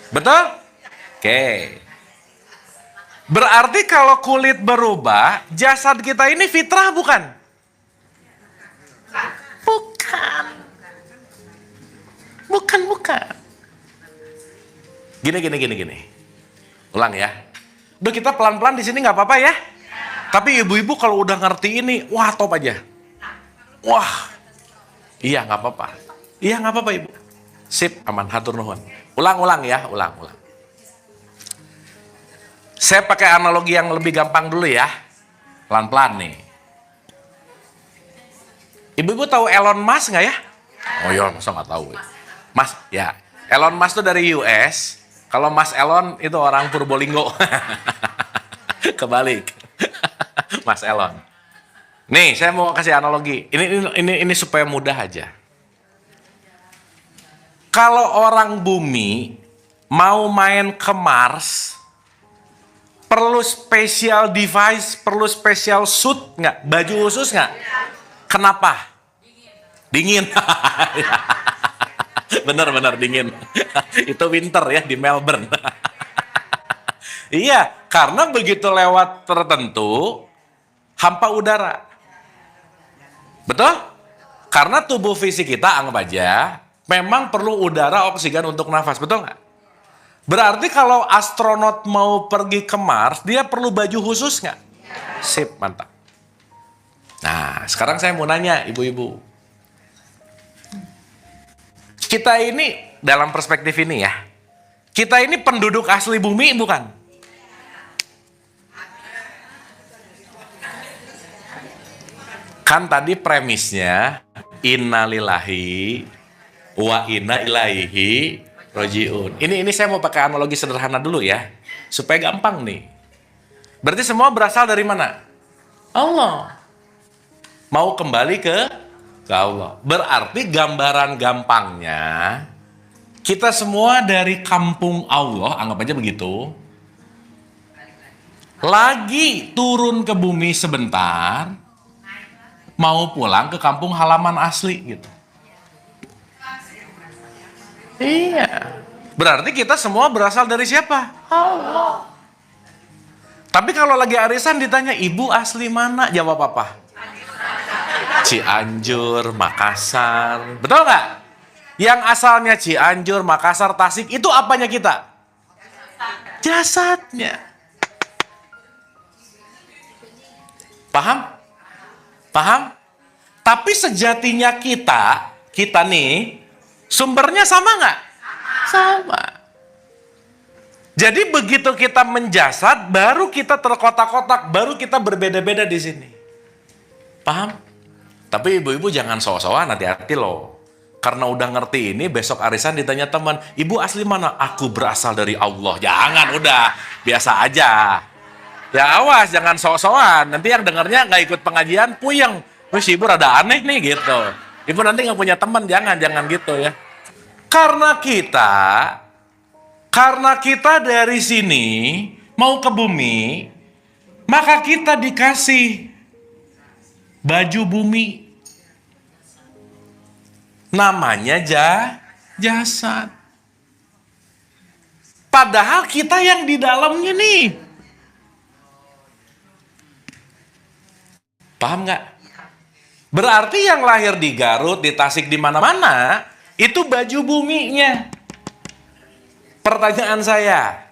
Betul? Oke. Berarti kalau kulit berubah, jasad kita ini fitrah bukan? Bukan. Gini. Ulang ya. Udah kita pelan-pelan di sini nggak apa-apa ya. Tapi ibu-ibu kalau udah ngerti ini, wah top aja. Wah, iya nggak apa-apa ibu. Sip, aman, hatur nuhun. Ulang ya. Saya pakai analogi yang lebih gampang dulu ya. Pelan-pelan nih. Ibu-ibu tahu Elon Musk nggak ya? Oh iya, masa nggak tahu. Mas, ya. Elon Musk itu dari US. Kalau Mas Elon itu orang Purbolinggo. Kebalik. Mas Elon. Nih, saya mau kasih analogi. Ini supaya mudah aja. Kalau orang bumi mau main ke Mars, perlu special device, perlu special suit nggak? Baju khusus nggak? Kenapa? Dingin. Bener dingin. Itu winter ya di Melbourne. Iya, karena begitu lewat tertentu, hampa udara. Betul? Karena tubuh fisik kita, anggap aja, memang perlu udara, oksigen untuk nafas. Betul nggak? Berarti kalau astronot mau pergi ke Mars, dia perlu baju khusus nggak? Sip, mantap. Nah, sekarang saya mau nanya ibu-ibu. Kita ini, dalam perspektif ini ya, kita ini penduduk asli bumi bukan? Kan tadi premisnya, innalillahi wa inna ilaihi rojiun. Ini saya mau pakai analogi sederhana dulu ya, supaya gampang nih. Berarti semua berasal dari mana? Allah. Mau kembali ke Allah. Berarti gambaran gampangnya, kita semua dari kampung Allah, anggap aja begitu, lagi turun ke bumi sebentar, mau pulang ke kampung halaman asli gitu. Iya. Berarti kita semua berasal dari siapa? Allah. Tapi kalau lagi arisan ditanya, ibu asli mana? Jawab apa? Cianjur, Makassar. Betul nggak? Yang asalnya Cianjur, Makassar, Tasik, itu apanya kita? Jasadnya. Paham? Paham? Tapi sejatinya kita nih, sumbernya sama nggak? Sama. Jadi begitu kita menjasad, baru kita terkotak-kotak, baru kita berbeda-beda di sini. Paham? Tapi ibu-ibu jangan sok-sokan, hati-hati loh. Karena udah ngerti ini, besok arisan ditanya teman, ibu asli mana? Aku berasal dari Allah. Jangan, udah. Biasa aja. Ya awas, jangan sok-sokan. Nanti yang dengarnya nggak ikut pengajian, puyeng. Wih, si ibu rada aneh nih, gitu. Ibu nanti nggak punya teman, jangan gitu ya. Karena kita dari sini mau ke bumi, maka kita dikasih baju bumi. Namanya jasad. Padahal kita yang di dalamnya nih. Paham nggak? Berarti yang lahir di Garut, di Tasik, di mana-mana, itu baju buminya. Pertanyaan saya,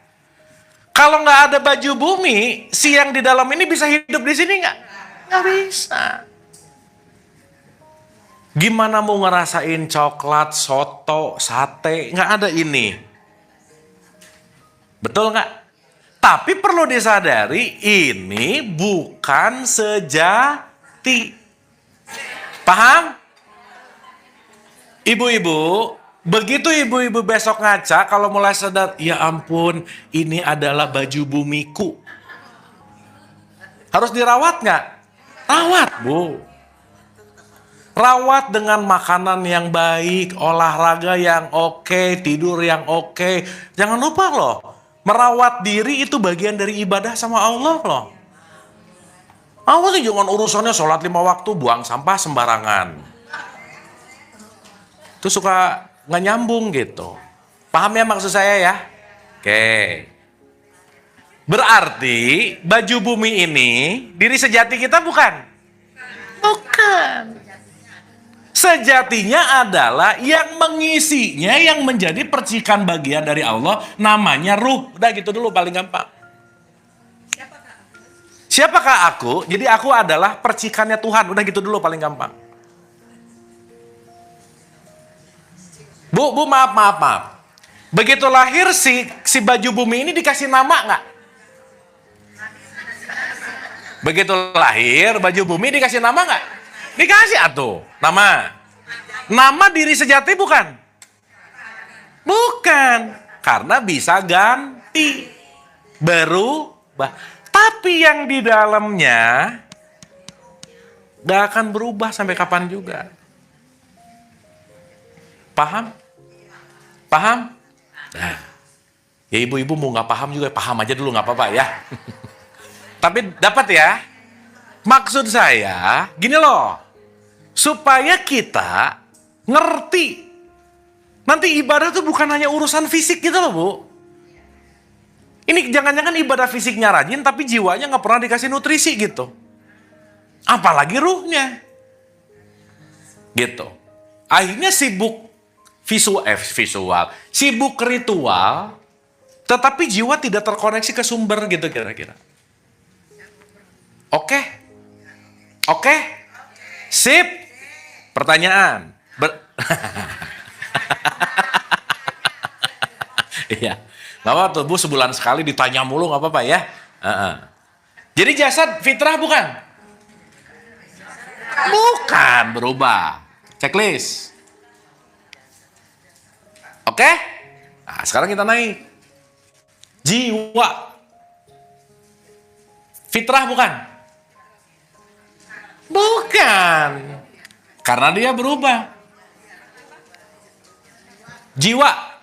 kalau nggak ada baju bumi, si yang di dalam ini bisa hidup di sini nggak? Nggak bisa. Gimana mau ngerasain coklat, soto, sate? Nggak ada ini. Betul nggak? Tapi perlu disadari, ini bukan sejati. Paham? Ibu-ibu, begitu ibu-ibu besok ngaca, kalau mulai sadar, ya ampun, ini adalah baju bumiku. Harus dirawat nggak? Rawat, Bu. Rawat dengan makanan yang baik, olahraga yang oke, tidur yang oke. Jangan lupa loh, merawat diri itu bagian dari ibadah sama Allah loh. Apa sih jangan urusannya sholat 5 waktu, buang sampah sembarangan. Itu suka nggak nyambung gitu. Paham ya maksud saya ya? Oke. Berarti baju bumi ini diri sejati kita bukan? Bukan. Sejatinya adalah yang mengisinya, yang menjadi percikan bagian dari Allah, namanya ruh. Udah gitu dulu paling gampang. Siapakah aku? Jadi aku adalah percikannya Tuhan. Udah gitu dulu paling gampang. Bu, maaf. Begitu lahir si baju bumi ini dikasih nama nggak? Begitu lahir baju bumi dikasih nama nggak? Dikasih atuh nama. Nama diri sejati bukan? Bukan. Karena bisa ganti. Berubah. Tapi yang di dalamnya gak akan berubah sampai kapan juga. Paham? Paham? Nah, ya ibu-ibu mau gak paham juga, paham aja dulu gak apa-apa ya. Tapi dapat ya? Maksud saya, gini loh. Supaya kita ngerti. Nanti ibadah tuh bukan hanya urusan fisik gitu loh, Bu. Ini jangan-jangan ibadah fisiknya rajin, tapi jiwanya nggak pernah dikasih nutrisi gitu. Apalagi ruhnya. Gitu. Akhirnya sibuk visual, sibuk ritual, tetapi jiwa tidak terkoneksi ke sumber gitu kira-kira. Oke? Sip? Pertanyaan? Iya. Gak apa-apa tuh, Bu, sebulan sekali ditanya mulu gak apa-apa ya. Jadi jasad fitrah bukan? Bukan, berubah. Checklist. Oke? Nah, sekarang kita naik. Jiwa. Fitrah bukan? Bukan. Karena dia berubah. Jiwa.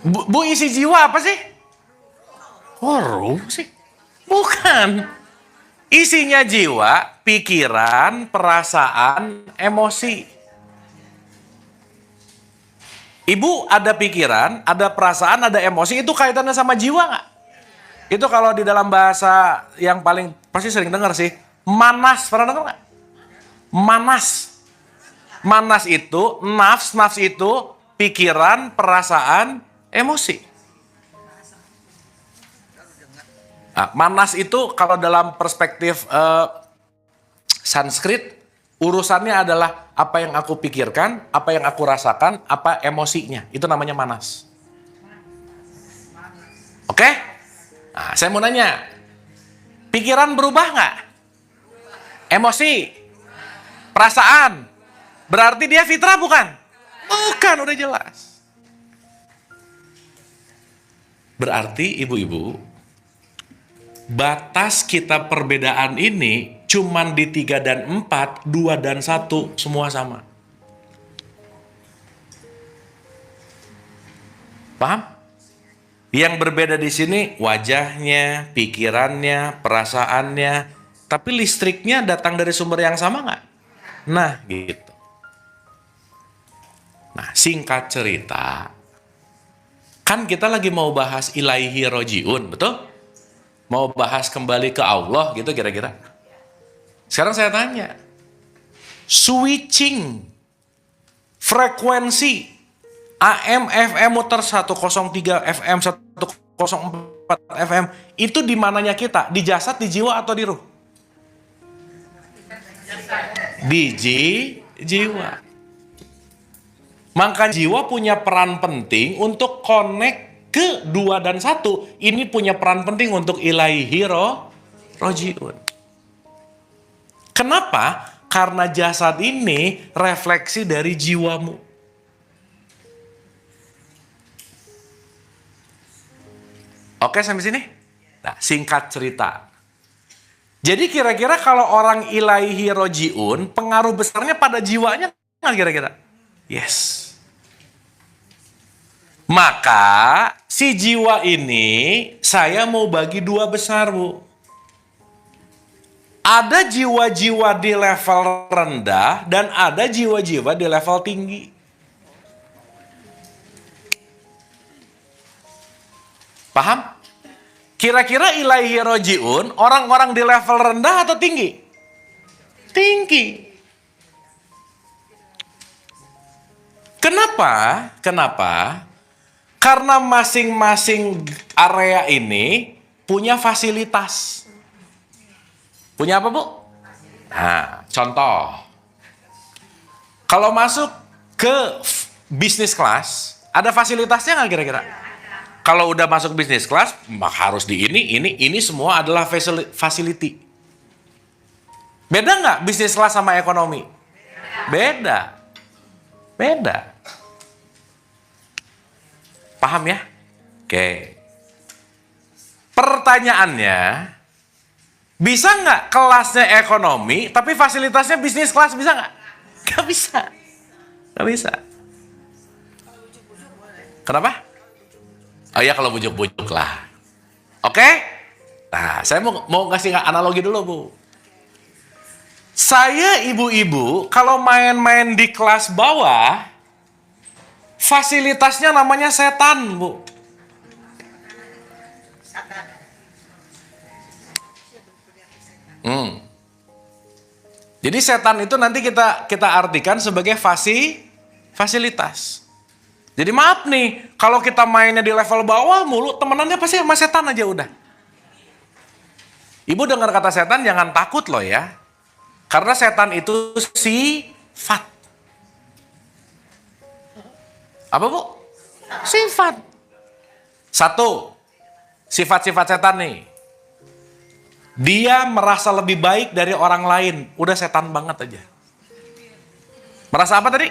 Bu, isi jiwa apa sih? Oh, ruh sih. Bukan. Isinya jiwa, pikiran, perasaan, emosi. Ibu ada pikiran, ada perasaan, ada emosi, itu kaitannya sama jiwa nggak? Itu kalau di dalam bahasa yang paling pasti sering dengar sih, Manas, pernah dengar nggak? Manas. Manas itu, nafs itu pikiran, perasaan, emosi. Nah, manas itu kalau dalam perspektif Sanskrit, urusannya adalah apa yang aku pikirkan, apa yang aku rasakan, apa emosinya. Itu namanya manas. Oke? Nah, saya mau nanya, pikiran berubah nggak? Emosi, perasaan, berarti dia fitrah bukan? Bukan, udah jelas. Berarti ibu-ibu, batas kita perbedaan ini cuman di 3 dan 4, 2 dan 1, semua sama. Paham? Yang berbeda di sini wajahnya, pikirannya, perasaannya, tapi listriknya datang dari sumber yang sama nggak? Nah, gitu. Nah, singkat cerita, kan kita lagi mau bahas ilaihi rojiun, betul? Mau bahas kembali ke Allah, gitu kira-kira. Sekarang saya tanya, switching frekuensi AM, FM, muter 103 FM, 104 FM, itu di mananya kita? Di jasad, di jiwa, atau di ruh? Di jiwa. Maka jiwa punya peran penting untuk connect ke 2 dan 1. Ini punya peran penting untuk ilaihi rojiun. Kenapa? Karena jasad ini refleksi dari jiwamu. Oke, sampai sini? Nah, singkat cerita. Jadi kira-kira kalau orang ilaihi rojiun, pengaruh besarnya pada jiwanya nggak kira-kira? Yes. Maka si jiwa ini saya mau bagi 2 besar, Bu. Ada jiwa-jiwa di level rendah dan ada jiwa-jiwa di level tinggi. Paham? Kira-kira ilaihi rojiun, orang-orang di level rendah atau tinggi? Tinggi. Kenapa? Karena masing-masing area ini punya fasilitas. Punya apa, Bu? Nah, contoh. Kalau masuk ke bisnis kelas, ada fasilitasnya nggak kira-kira? Kalau udah masuk bisnis kelas, harus di ini semua adalah facility. Beda nggak bisnis kelas sama ekonomi? Beda. Paham ya? Oke. Pertanyaannya, bisa nggak kelasnya ekonomi, tapi fasilitasnya bisnis kelas, bisa nggak? Nggak bisa. Kenapa? Oh iya, kalau bujuk-bujuk lah. Oke? Nah, saya mau kasih analogi dulu, Bu. Saya ibu-ibu, kalau main-main di kelas bawah, fasilitasnya namanya setan, Bu. Jadi setan itu nanti kita artikan sebagai fasilitas. Jadi maaf nih, kalau kita mainnya di level bawah mulu, temenannya pasti sama setan aja udah. Ibu dengar kata setan jangan takut loh ya. Karena setan itu sifat. Apa, Bu? Sifat. 1, sifat-sifat setan nih. Dia merasa lebih baik dari orang lain. Udah setan banget aja. Merasa apa tadi?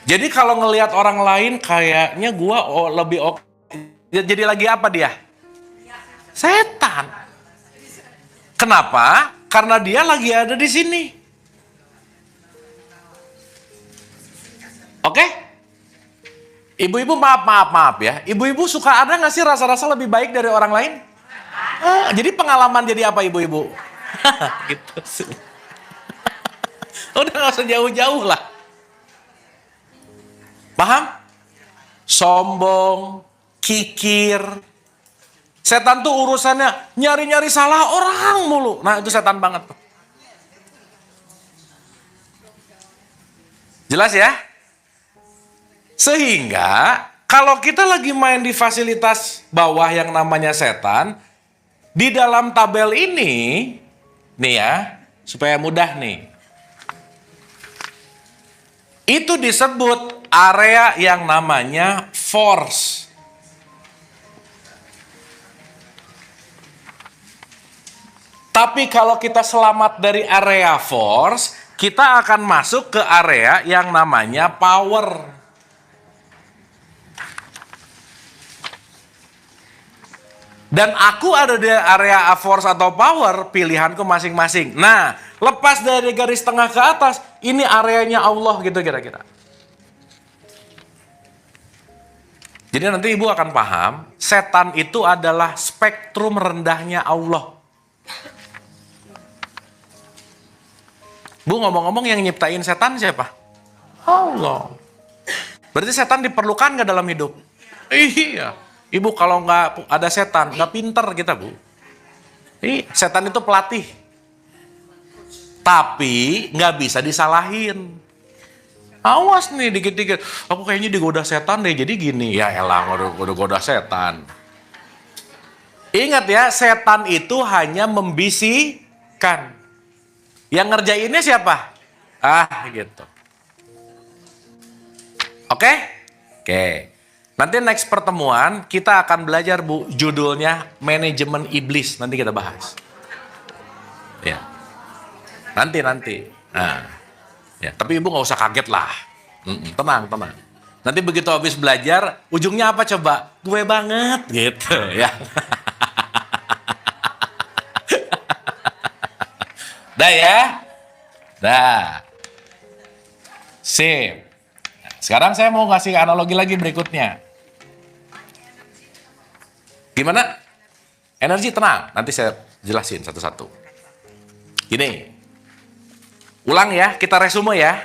Jadi kalau ngelihat orang lain kayaknya gua lebih oke. Jadi lagi apa dia? Setan. Kenapa? Karena dia lagi ada di sini. Oke? Ibu-ibu maaf ya. Ibu-ibu suka ada nggak sih rasa-rasa lebih baik dari orang lain? Jadi pengalaman jadi apa ibu-ibu? Gitu sih. Udah nggak usah jauh-jauh lah. Paham? Sombong, kikir, Setan tuh urusannya nyari-nyari salah orang mulu. Nah, itu setan banget tuh. Jelas ya? Sehingga kalau kita lagi main di fasilitas bawah yang namanya setan, di dalam tabel ini, nih ya, supaya mudah nih. Itu disebut area yang namanya force. Tapi kalau kita selamat dari area force, kita akan masuk ke area yang namanya power. Dan aku ada di area force atau power, pilihanku masing-masing. Nah, lepas dari garis tengah ke atas, ini areanya Allah gitu kira-kira. Jadi nanti ibu akan paham, setan itu adalah spektrum rendahnya Allah. Bu, ngomong-ngomong yang nyiptain setan siapa? Allah. Berarti setan diperlukan nggak dalam hidup? Iya. Ibu kalau nggak ada setan, nggak pinter kita, Bu. Setan itu pelatih. Tapi nggak bisa disalahin. Awas nih dikit-dikit. Aku kayaknya digoda setan deh, jadi gini. Ya elah, udah goda setan. Ingat ya, setan itu hanya membisikkan. Yang ngerjainnya siapa? Gitu. Oke? Oke. Nanti next pertemuan kita akan belajar, Bu, judulnya manajemen iblis. Nanti kita bahas. Ya. Nanti. Nah. Ya, tapi Ibu nggak usah kaget lah. Tenang. Nanti begitu habis belajar, ujungnya apa coba? Gue banget gitu ya. Dah ya. Dah. Sip. Sekarang saya mau ngasih analogi lagi berikutnya. Gimana? Energi tenang. Nanti saya jelasin satu-satu. Gini. Ulang ya, kita resume ya.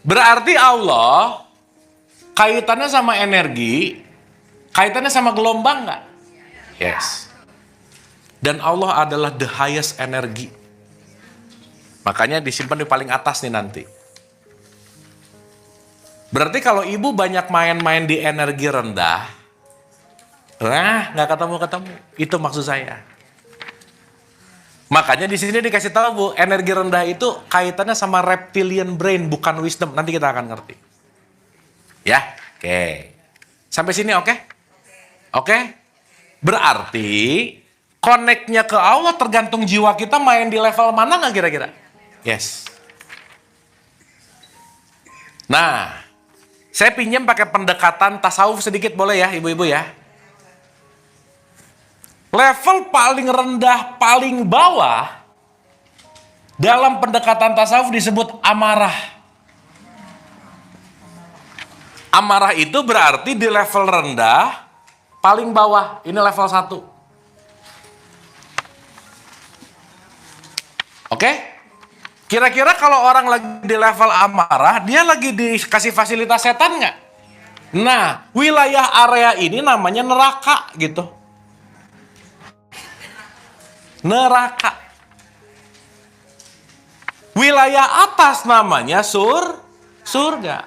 Berarti Allah kaitannya sama energi, kaitannya sama gelombang nggak? Yes. Dan Allah adalah the highest energy. Makanya disimpan di paling atas nih nanti. Berarti kalau ibu banyak main-main di energi rendah, nggak ketemu. Itu maksud saya. Makanya di sini dikasih tahu, Bu, energi rendah itu kaitannya sama reptilian brain, bukan wisdom. Nanti kita akan ngerti. Ya, oke. Sampai sini oke? Oke? Berarti connect-nya ke Allah tergantung jiwa kita main di level mana nggak kira-kira? Yes. Nah, saya pinjam pakai pendekatan tasawuf sedikit boleh ya, ibu-ibu ya? Level paling rendah, paling bawah dalam pendekatan tasawuf disebut amarah. Amarah itu berarti di level rendah, paling bawah. Ini level 1. Oke? Kira-kira kalau orang lagi di level amarah, dia lagi dikasih fasilitas setan nggak? Nah, wilayah area ini namanya neraka gitu. Neraka. Wilayah atas namanya surga.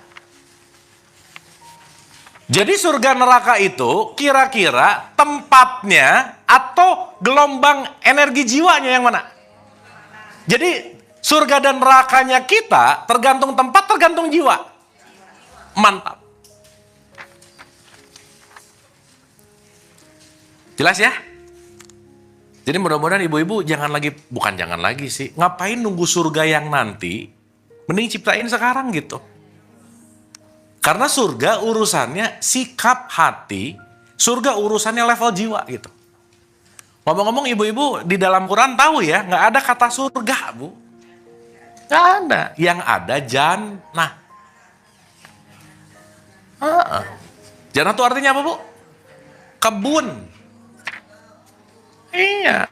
Jadi surga neraka itu kira-kira tempatnya atau gelombang energi jiwanya yang mana? Jadi surga dan nerakanya kita tergantung tempat, tergantung jiwa. Mantap. Jelas ya? Jadi mudah-mudahan ibu-ibu jangan lagi sih. Ngapain nunggu surga yang nanti? Mending ciptain sekarang gitu. Karena surga urusannya sikap hati, surga urusannya level jiwa gitu. Ngomong-ngomong ibu-ibu di dalam Quran tahu ya, nggak ada kata surga, Bu. Nggak ada. Yang ada jannah. Jannah itu artinya apa, Bu? Kebun. Iya.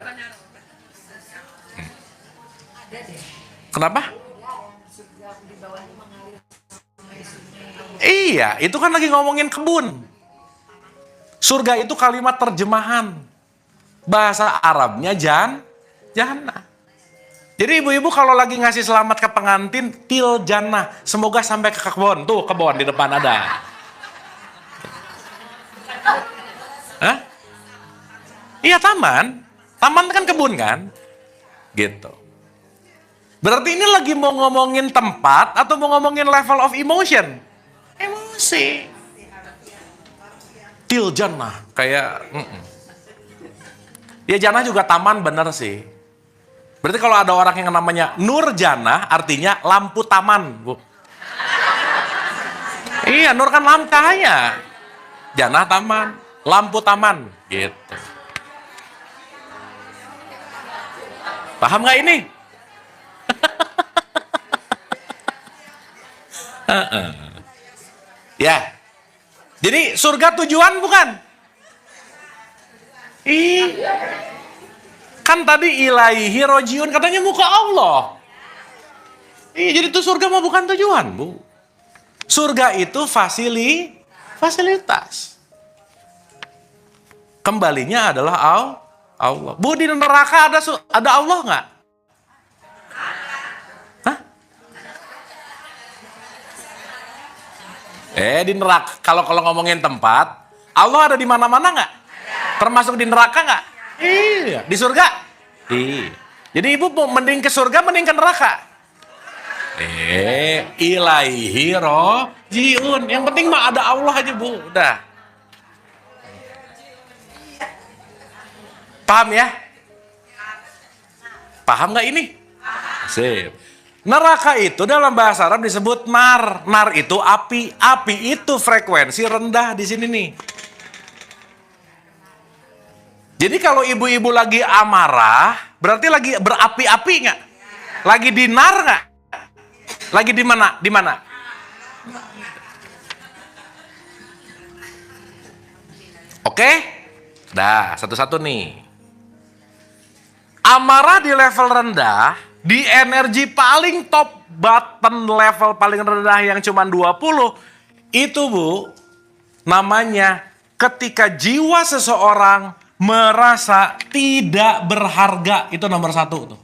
Kenapa? Iya, itu kan lagi ngomongin kebun. Surga itu kalimat terjemahan. Bahasa Arabnya jannah. Jadi ibu-ibu kalau lagi ngasih selamat ke pengantin, til jannah. Semoga sampai ke kebun. Tuh kebun di depan ada. Hah? Iya taman. Taman kan kebun kan? Gitu. Berarti ini lagi mau ngomongin tempat atau mau ngomongin level of emotion? Emosi. Til jannah. Kayak... Ya jannah juga taman bener sih. Berarti kalau ada orang yang namanya Nur Jannah, artinya lampu taman, Bu. Iya, Nur kan lampu cahaya. Jannah taman, lampu taman, gitu. Paham nggak ini? Ya. Jadi surga tujuan bukan? Iya. Kan tadi ilaihi rojiun katanya muka Allah. Iya, jadi itu surga mah bukan tujuan, Bu. Surga itu fasilitas. Kembalinya adalah Allah. Bu, di neraka ada Allah nggak? Hah? Di neraka kalau ngomongin tempat, Allah ada di mana-mana nggak? Termasuk di neraka nggak? Iya. Di surga? Iya. Jadi ibu mending ke surga, mending ke neraka? Ilaihi rojiun. Yang penting mah ada Allah aja, Bu. Udah. Paham ya? Paham nggak ini? Sip. Neraka itu dalam bahasa Arab disebut nar. Nar itu api. Api itu frekuensi rendah di sini nih. Jadi kalau ibu-ibu lagi amarah, berarti lagi berapi-api nggak? Lagi di nar nggak? Lagi di mana? Di mana? Oke? Dah, satu-satu nih. Amarah di level rendah, di energi paling top button level paling rendah yang cuma 20, itu Bu, namanya ketika jiwa seseorang merasa tidak berharga, itu nomor 1 tuh.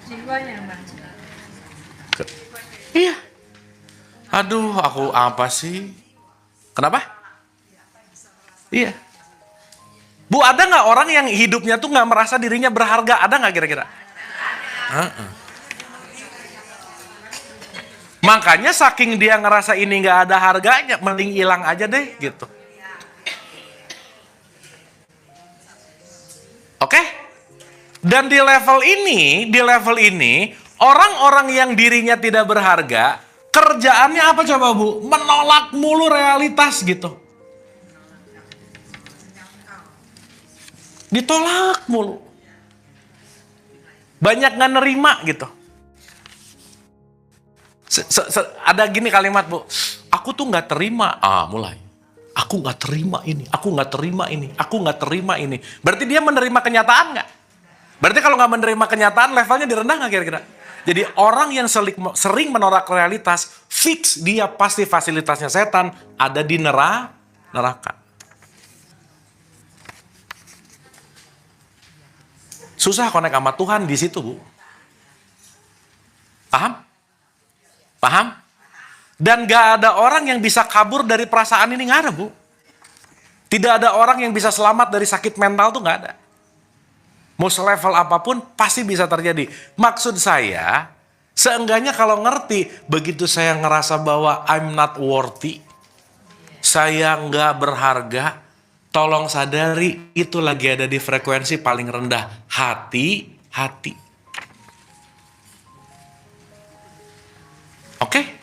Jiwanya, Bang. Iya. Aduh, aku apa sih? Kenapa? Iya. Bu, ada nggak orang yang hidupnya tuh nggak merasa dirinya berharga? Ada nggak kira-kira? Makanya saking dia ngerasa ini nggak ada harganya, mending hilang aja deh gitu. Oke? Dan di level ini, orang-orang yang dirinya tidak berharga, kerjaannya apa coba Bu? Menolak mulu realitas gitu. Ditolak mulu. Banyak nggak nerima gitu. Ada gini kalimat Bu, aku tuh nggak terima. Mulai. Aku nggak terima ini, aku nggak terima ini, aku nggak terima ini. Berarti dia menerima kenyataan nggak? Berarti kalau nggak menerima kenyataan, levelnya direndah nggak kira-kira? Jadi orang yang sering menolak realitas, fix dia pasti fasilitasnya setan ada di neraka. Susah connect sama Tuhan di situ, Bu. Paham? Dan gak ada orang yang bisa kabur dari perasaan ini, gak ada, Bu. Tidak ada orang yang bisa selamat dari sakit mental tuh gak ada. Mau selevel apapun pasti bisa terjadi. Maksud saya, seenggaknya kalau ngerti, begitu saya ngerasa bahwa I'm not worthy, saya gak berharga, tolong sadari itu lagi ada di frekuensi paling rendah. Hati. Oke?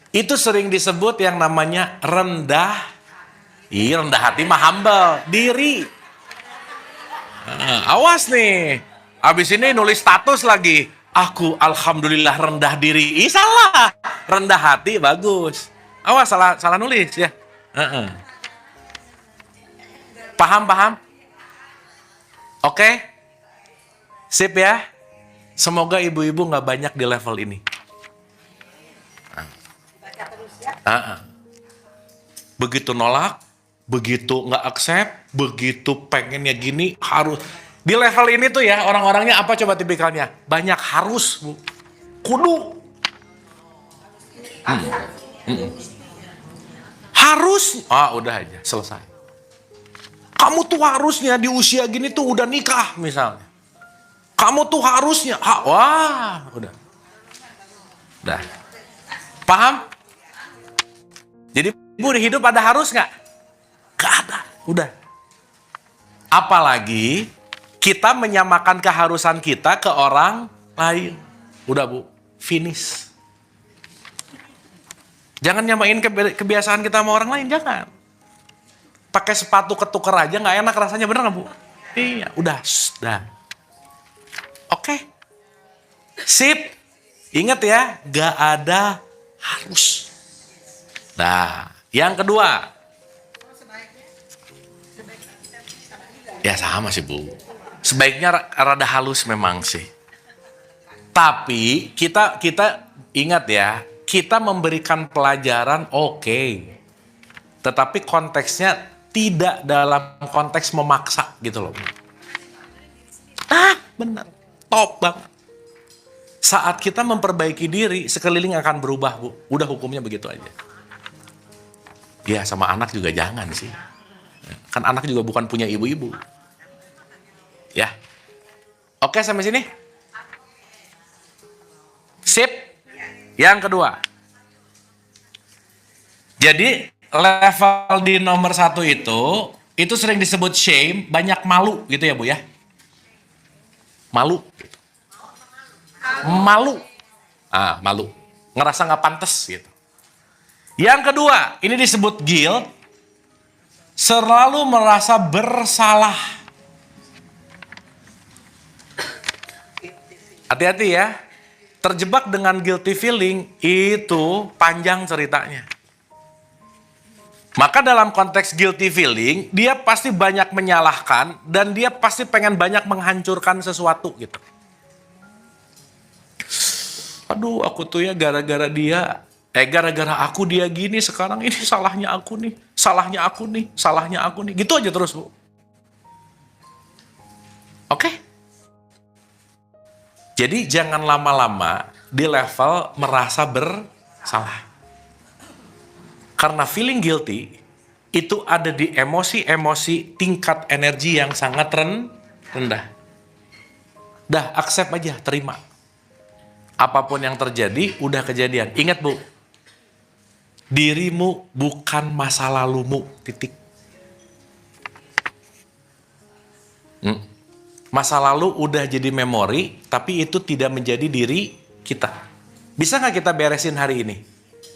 Itu sering disebut yang namanya rendah hati mah humble diri. Awas nih, abis ini nulis status lagi, aku alhamdulillah rendah diri. Salah, rendah hati bagus. Awas salah nulis ya. Paham? Oke? Sip ya. Semoga ibu-ibu gak banyak di level ini. begitu nolak, begitu nggak accept, begitu pengennya gini, harus. Di level ini tuh ya, orang-orangnya apa coba tipikalnya? Banyak harus, Bu. Kudu. Harus. Udah aja, selesai. Kamu tuh harusnya di usia gini tuh udah nikah misalnya. Kamu tuh harusnya, udah. Udah. Paham? Jadi Bu, di hidup ada harus nggak? Nggak ada. Udah. Apalagi kita menyamakan keharusan kita ke orang lain. Udah Bu, finish. Jangan nyamain kebiasaan kita sama orang lain, jangan. Pakai sepatu ketuker aja nggak enak rasanya, bener nggak Bu? Iya, udah. Oke. Sip. Ingat ya, gak ada harus. Nah, yang kedua. Ya sama sih Bu. Sebaiknya rada halus memang sih. Tapi kita ingat ya, kita memberikan pelajaran oke. Tetapi konteksnya tidak dalam konteks memaksa gitu loh. Benar. Top banget. Saat kita memperbaiki diri, sekeliling akan berubah, Bu. Udah hukumnya begitu aja. Ya, sama anak juga jangan sih. Kan anak juga bukan punya ibu-ibu. Ya. Oke, sampai sini? Sip. Yang kedua. Jadi, level di nomor 1 itu sering disebut shame, banyak malu gitu ya, Bu ya. Malu. Malu. Ngerasa nggak pantas gitu. Yang kedua, ini disebut guilt. Selalu merasa bersalah. Hati-hati ya. Terjebak dengan guilty feeling itu panjang ceritanya. Maka dalam konteks guilty feeling, dia pasti banyak menyalahkan dan dia pasti pengen banyak menghancurkan sesuatu gitu. Aduh, aku tuh ya gara-gara aku dia gini, sekarang ini salahnya aku nih, salahnya aku nih, salahnya aku nih. Gitu aja terus, Bu. Oke? Jadi jangan lama-lama di level merasa bersalah. Karena feeling guilty itu ada di emosi-emosi tingkat energi yang sangat rendah. Dah, accept aja, terima. Apapun yang terjadi, udah kejadian. Ingat Bu, dirimu bukan masa lalumu, titik. Masa lalu udah jadi memori, tapi itu tidak menjadi diri kita. Bisa nggak kita beresin hari ini?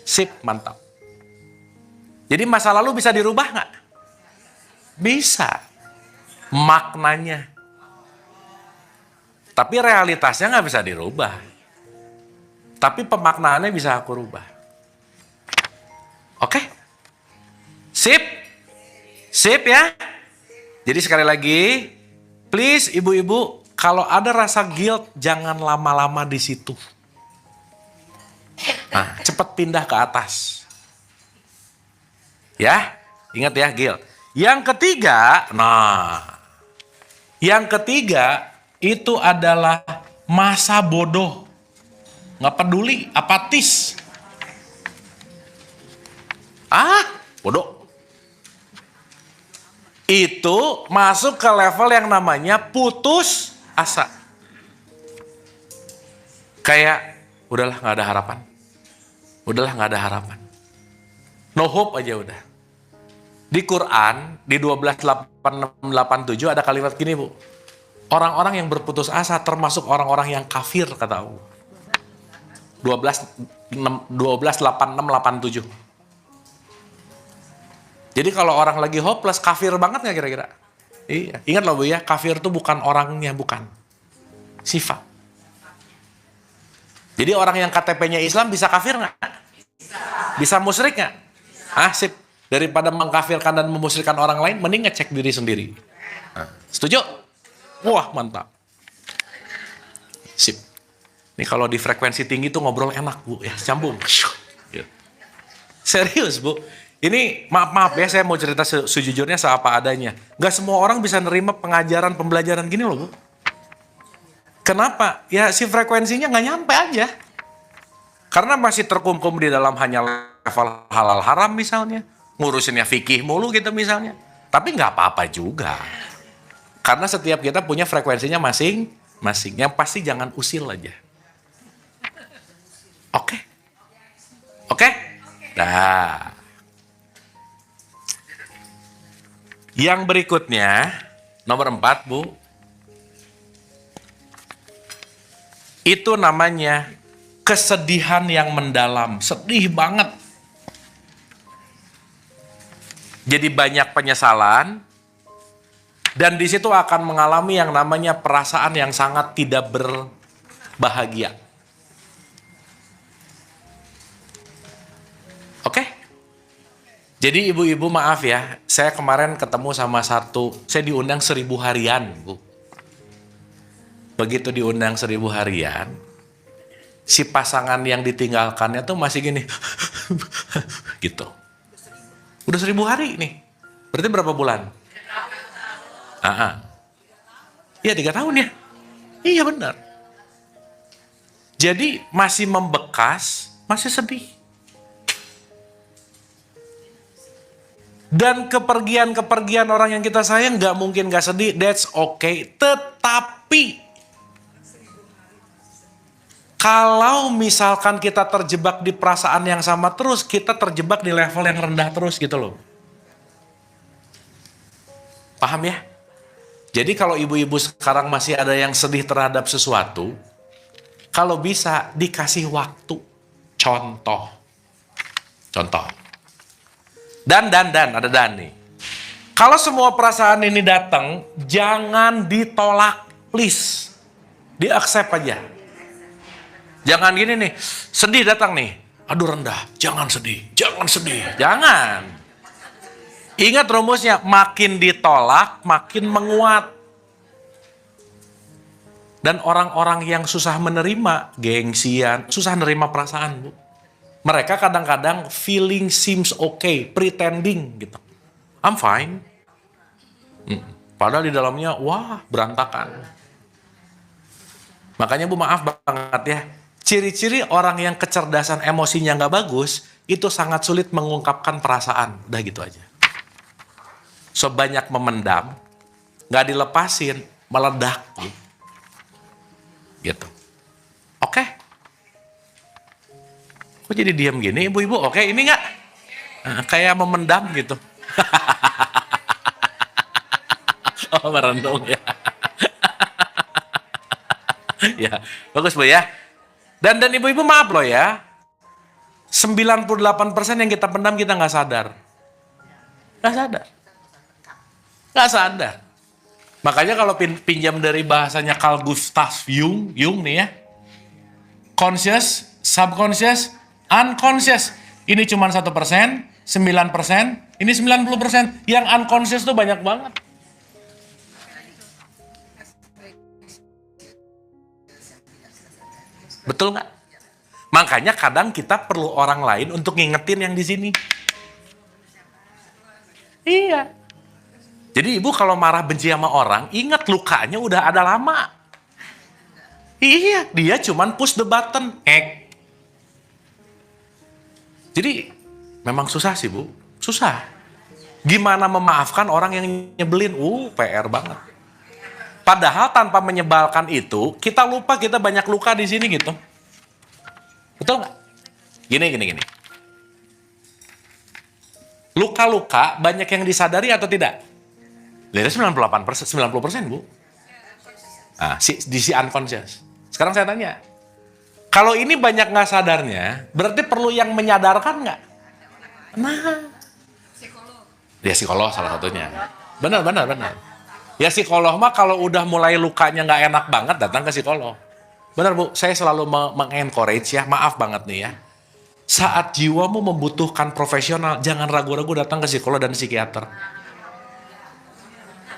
Sip, mantap. Jadi masa lalu bisa dirubah nggak? Bisa. Maknanya. Tapi realitasnya nggak bisa dirubah. Tapi pemaknaannya bisa aku rubah. Oke? Sip? Sip ya? Jadi sekali lagi, please ibu-ibu, kalau ada rasa guilt, jangan lama-lama di situ. Nah, cepat pindah ke atas. Ya, ingat ya guilt. Yang ketiga itu adalah masa bodoh. Nggak peduli, apatis. Bodoh. Itu masuk ke level yang namanya putus asa. Kayak, udahlah nggak ada harapan. Udahlah nggak ada harapan. No hope aja udah. Di Quran, di 12:86-87 ada kalimat gini Bu. Orang-orang yang berputus asa termasuk orang-orang yang kafir, kata Allah. 12:86-87. Jadi kalau orang lagi hopeless, kafir banget nggak kira-kira? Iya. Ingat loh Bu ya, kafir itu bukan orangnya, bukan. Sifat. Jadi orang yang KTP-nya Islam bisa kafir nggak? Bisa musyrik nggak? Sip. Daripada mengkafirkan dan memusyrikkan orang lain, mending ngecek diri sendiri. Setuju? Wah, mantap. Sip. Ini kalau di frekuensi tinggi tuh ngobrol enak Bu, ya, cambung. Serius Bu. Ini maaf ya, saya mau cerita sejujurnya seapa adanya. Gak semua orang bisa nerima pengajaran, pembelajaran gini loh, Bu. Kenapa? Ya si frekuensinya nggak nyampe aja. Karena masih terkumkum di dalam hanya level halal haram misalnya. Ngurusinnya fikih mulu gitu misalnya. Tapi nggak apa-apa juga. Karena setiap kita punya frekuensinya masing-masing. Yang pasti jangan usil aja. Oke? Oke? Nah. Yang berikutnya, nomor 4, Bu. Itu namanya kesedihan yang mendalam. Sedih banget. Jadi banyak penyesalan. Dan di situ akan mengalami yang namanya perasaan yang sangat tidak berbahagia. Oke? Jadi ibu-ibu maaf ya, saya kemarin ketemu sama saya diundang 1000 harian, Bu. Begitu diundang 1000 harian, si pasangan yang ditinggalkannya tuh masih gini, gitu. Udah 1000 hari nih, berarti berapa bulan? Iya 3 tahun ya, iya benar. Jadi masih membekas, masih sedih. Dan kepergian orang yang kita sayang gak mungkin gak sedih, that's okay. Tetapi, kalau misalkan kita terjebak di perasaan yang sama terus, kita terjebak di level yang rendah terus gitu loh. Paham ya? Jadi kalau ibu-ibu sekarang masih ada yang sedih terhadap sesuatu, kalau bisa dikasih waktu. Contoh. Dan ada dan nih. Kalau semua perasaan ini datang, jangan ditolak, please. Di-accept aja. Jangan gini nih, sedih datang nih. Aduh rendah, jangan sedih. Jangan. Ingat rumusnya, makin ditolak, makin menguat. Dan orang-orang yang susah menerima, gengsian, susah menerima perasaan, Bu. Mereka kadang-kadang feeling seems okay, pretending gitu. I'm fine. Padahal di dalamnya, wah berantakan. Makanya Bu maaf banget ya. Ciri-ciri orang yang kecerdasan emosinya nggak bagus, itu sangat sulit mengungkapkan perasaan. Udah gitu aja. So banyak memendam, nggak dilepasin, meledak. Gitu. Oke? Kok jadi diam gini ibu-ibu? Oke, ini nggak? Kayak memendam gitu. Oh, merenung ya. Ya, bagus Bu ya. Dan ibu-ibu maaf loh ya. 98% yang kita pendam kita nggak sadar. Nggak sadar. Makanya kalau pinjam dari bahasanya Carl Gustav Jung nih ya. Conscious, subconscious, unconscious. Ini cuma 1%, 9%, ini 90%. Yang unconscious tuh banyak banget. Betul nggak? Makanya kadang kita perlu orang lain untuk ngingetin yang di sini. Iya. Jadi ibu kalau marah benci sama orang, ingat lukanya udah ada lama. Iya, dia cuman push the button. Jadi memang susah sih Bu, susah. Gimana memaafkan orang yang nyebelin? PR banget. Padahal tanpa menyebalkan itu, kita lupa kita banyak luka di sini gitu. Betul nggak? Gini. Luka-luka banyak yang disadari atau tidak? Dari 98%, 90% Bu. Nah, di si unconscious. Sekarang saya tanya, kalau ini banyak nggak sadarnya, berarti perlu yang menyadarkan nggak? Nah, ya psikolog salah satunya. Benar. Ya psikolog mah kalau udah mulai lukanya nggak enak banget datang ke psikolog. Benar Bu, saya selalu mengencourage ya, maaf banget nih ya. Saat jiwamu membutuhkan profesional, jangan ragu-ragu datang ke psikolog dan psikiater.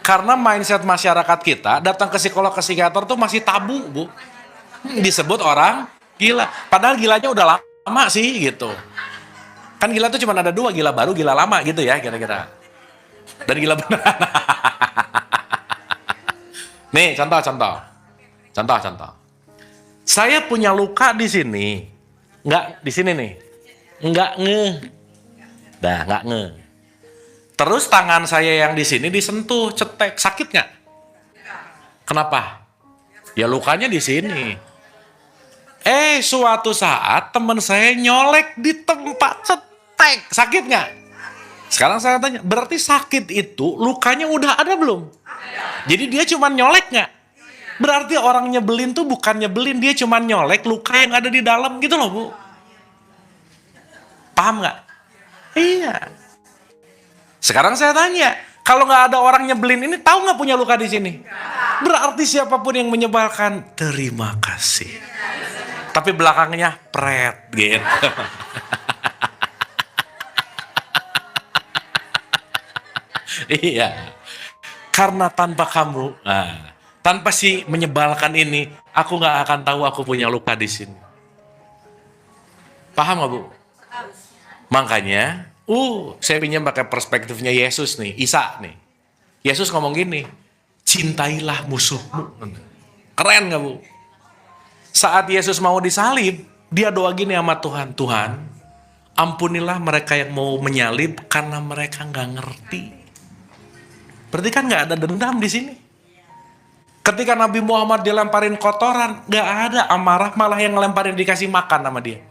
Karena mindset masyarakat kita, datang ke psikolog, ke psikiater tuh masih tabu Bu. Disebut orang gila. Padahal gilanya udah lama sih gitu. Kan gila tuh cuma ada dua, gila baru, gila lama gitu ya kira-kira. Dan gila beneran. Nih contoh. Saya punya luka di sini, nggak di sini nih, nggak nge. Terus tangan saya yang di sini disentuh, cetek, sakit nggak? Kenapa? Ya lukanya di sini. Suatu saat teman saya nyolek di tempat cetek, sakit nggak? Sekarang saya tanya, berarti sakit itu lukanya udah ada belum? Jadi dia cuma nyolek nggak? Berarti orang nyebelin tuh bukan nyebelin, dia cuma nyolek luka yang ada di dalam gitu loh, Bu. Paham nggak? Iya. Sekarang saya tanya, kalau nggak ada orang nyebelin ini, tahu nggak punya luka di sini? Berarti siapapun yang menyebalkan, terima kasih. Tapi belakangnya pret gitu. Iya. Karena tanpa kamu, tanpa si menyebalkan ini, aku nggak akan tahu aku punya luka di sini. Paham nggak, Bu? Makanya, saya pinjam pakai perspektifnya Yesus nih, Isa nih. Yesus ngomong gini, cintailah musuhmu. Keren nggak, Bu? Saat Yesus mau disalib, dia doa gini sama Tuhan, Tuhan, ampunilah mereka yang mau menyalib karena mereka nggak ngerti. Berarti kan nggak ada dendam di sini. Ketika Nabi Muhammad dilemparin kotoran, nggak ada amarah, malah yang ngelemparin dikasih makan sama dia.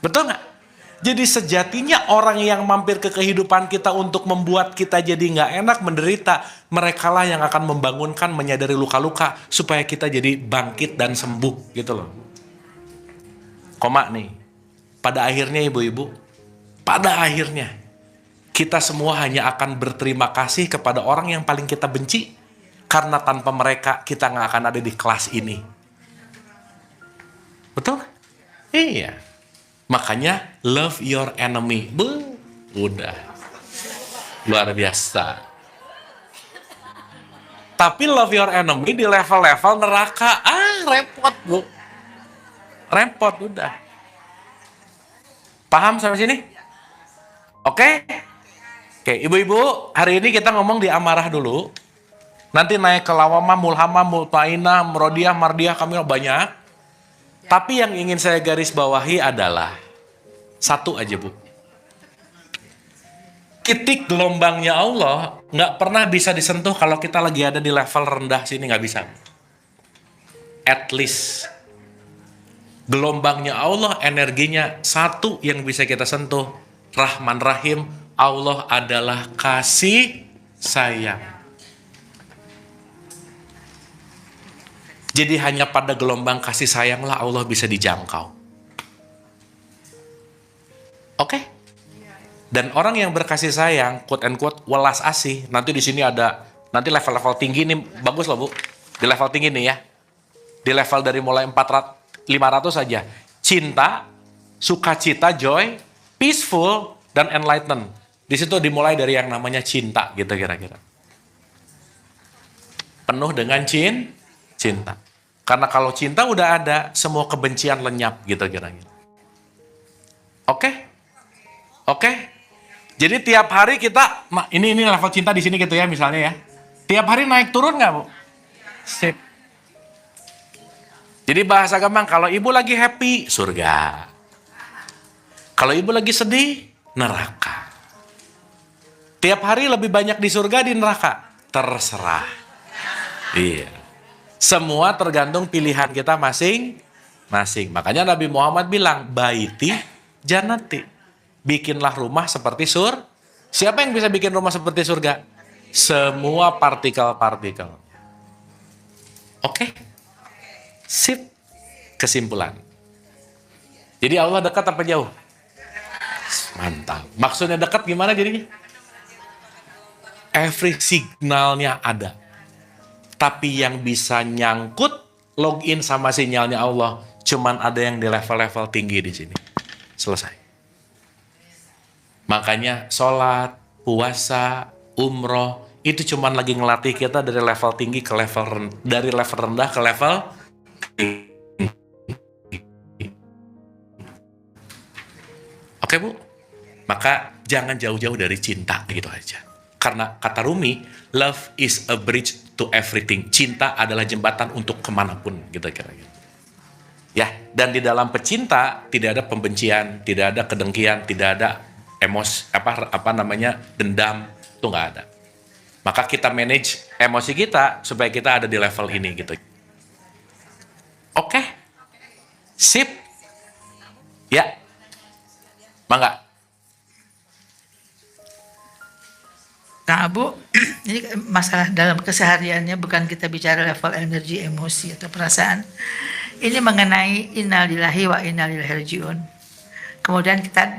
Betul nggak? Jadi sejatinya orang yang mampir ke kehidupan kita untuk membuat kita jadi nggak enak, menderita, merekalah yang akan membangunkan, menyadari luka-luka, supaya kita jadi bangkit dan sembuh, gitu loh. Koma nih, pada akhirnya ibu-ibu, pada akhirnya, kita semua hanya akan berterima kasih kepada orang yang paling kita benci, karena tanpa mereka kita nggak akan ada di kelas ini. Betul? Iya. Makanya love your enemy. Udah. Luar biasa. Tapi love your enemy di level-level neraka. Repot, Bu. Repot, udah. Paham sampai sini? Oke? Oke, ibu-ibu, hari ini kita ngomong di amarah dulu. Nanti naik ke lawamah, mulhamah, multainah, mrodiyah, mardiyah, kami banyak. Tapi yang ingin saya garis bawahi adalah satu aja, Bu. Titik gelombangnya Allah nggak pernah bisa disentuh kalau kita lagi ada di level rendah sini, nggak bisa. At least gelombangnya Allah, energinya satu yang bisa kita sentuh, Rahman Rahim. Allah adalah kasih sayang. Jadi hanya pada gelombang kasih sayanglah Allah bisa dijangkau. Oke? Dan orang yang berkasih sayang, quote and quote, welas asih. Nanti di sini ada, nanti level-level tinggi nih, bagus loh, Bu. Di level tinggi nih ya. Di level dari mulai 400, 500 saja. Cinta, sukacita, joy, peaceful, dan enlightenment. Di situ dimulai dari yang namanya cinta gitu kira-kira. Penuh dengan cinta. Karena kalau cinta udah ada, semua kebencian lenyap gitu kira-kira. Oke? Jadi tiap hari kita, ini level cinta di sini gitu ya misalnya ya. Tiap hari naik turun nggak, Bu? Sip. Jadi bahasa gampang, kalau ibu lagi happy, surga. Kalau ibu lagi sedih, neraka. Tiap hari lebih banyak di surga, di neraka? Terserah. Iya. Semua tergantung pilihan kita masing-masing. Makanya Nabi Muhammad bilang, baiti jannati. Bikinlah rumah seperti surga. Siapa yang bisa bikin rumah seperti surga? Semua partikel-partikel. Oke? Sip. Kesimpulan. Jadi Allah dekat apa jauh? Mantap. Maksudnya dekat gimana jadinya? Every signalnya ada. Tapi yang bisa nyangkut, login sama sinyalnya Allah, cuman ada yang di level-level tinggi di sini. Selesai. Makanya sholat, puasa, umroh, itu cuman lagi ngelatih kita dari level tinggi ke level dari level rendah ke level tinggi. Oke, Bu? Maka jangan jauh-jauh dari cinta, gitu aja. Karena kata Rumi, love is a bridge to everything. Cinta adalah jembatan untuk kemanapun, gitu kira-kira. Ya, dan di dalam pecinta tidak ada pembencian, tidak ada kedengkian, tidak ada dendam, itu nggak ada. Maka kita manage emosi kita supaya kita ada di level ini, gitu. Oke? Sip? Ya. Mangga. Nah, Bu, ini masalah dalam kesehariannya bukan kita bicara level energi, emosi, atau perasaan. Ini mengenai innalillahi wa inna ilaihi rajiun. Kemudian kita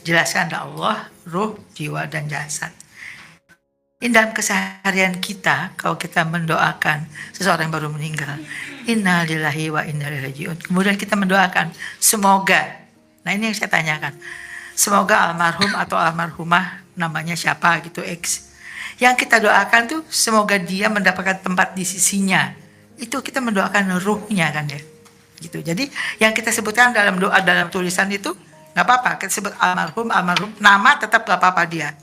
dijelaskan ada Allah, ruh, jiwa, dan jasad. Ini dalam keseharian kita, kalau kita mendoakan seseorang yang baru meninggal, innalillahi wa inna ilaihi rajiun. Kemudian kita mendoakan, semoga, nah ini yang saya tanyakan, semoga almarhum atau almarhumah namanya siapa gitu, X. Yang kita doakan tuh semoga dia mendapatkan tempat di sisinya. Itu kita mendoakan ruhnya kan ya. Gitu. Jadi yang kita sebutkan dalam doa, dalam tulisan itu nggak apa-apa. Kita sebut almarhum, nama tetap nggak apa-apa dia.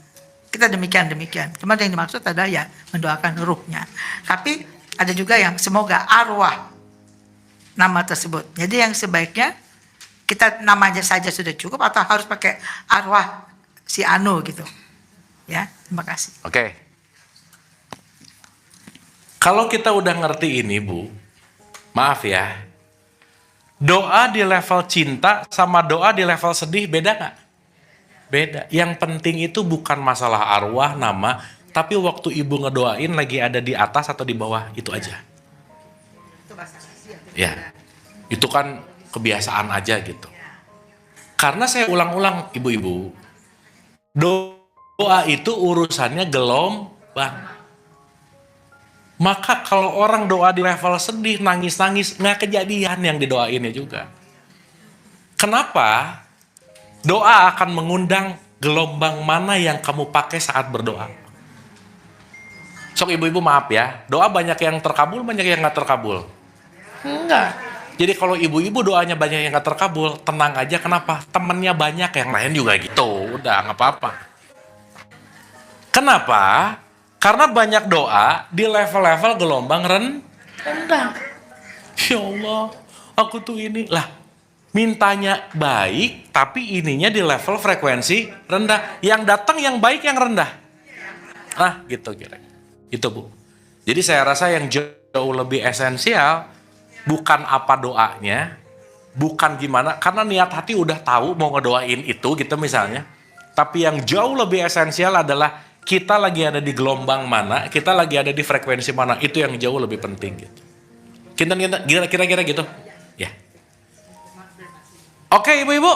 Kita demikian. Cuma yang dimaksud adalah ya mendoakan ruhnya. Tapi ada juga yang semoga arwah nama tersebut. Jadi yang sebaiknya kita namanya saja sudah cukup atau harus pakai arwah si Anu gitu. Ya, terima kasih. Oke. Kalau kita udah ngerti ini, Bu, maaf ya, doa di level cinta sama doa di level sedih beda nggak? Beda. Yang penting itu bukan masalah arwah, nama, tapi waktu ibu ngedoain lagi ada di atas atau di bawah, itu aja. Ya, itu kan kebiasaan aja gitu. Karena saya ulang-ulang, ibu-ibu, doa itu urusannya gelombang. Maka kalau orang doa di level sedih, nangis-nangis, nggak kejadian yang didoainnya juga. Kenapa? Doa akan mengundang gelombang mana yang kamu pakai saat berdoa. Sok ibu-ibu maaf ya, doa banyak yang terkabul, banyak yang nggak terkabul. Enggak. Jadi kalau ibu-ibu doanya banyak yang nggak terkabul, tenang aja. Kenapa? Temennya banyak, yang lain juga gitu. Udah nggak apa-apa. Kenapa? Karena banyak doa di level-level gelombang rendah. Ya Allah, aku tuh ini. Lah, mintanya baik, tapi ininya di level frekuensi rendah. Yang datang yang baik, yang rendah. Nah, gitu kira-kira. Itu, Bu. Jadi saya rasa yang jauh lebih esensial, bukan apa doanya, bukan gimana, karena niat hati udah tahu mau ngedoain itu gitu misalnya. Tapi yang jauh lebih esensial adalah kita lagi ada di gelombang mana, kita lagi ada di frekuensi mana, itu yang jauh lebih penting gitu. Kira-kira gitu. Ya. Oke, ibu-ibu.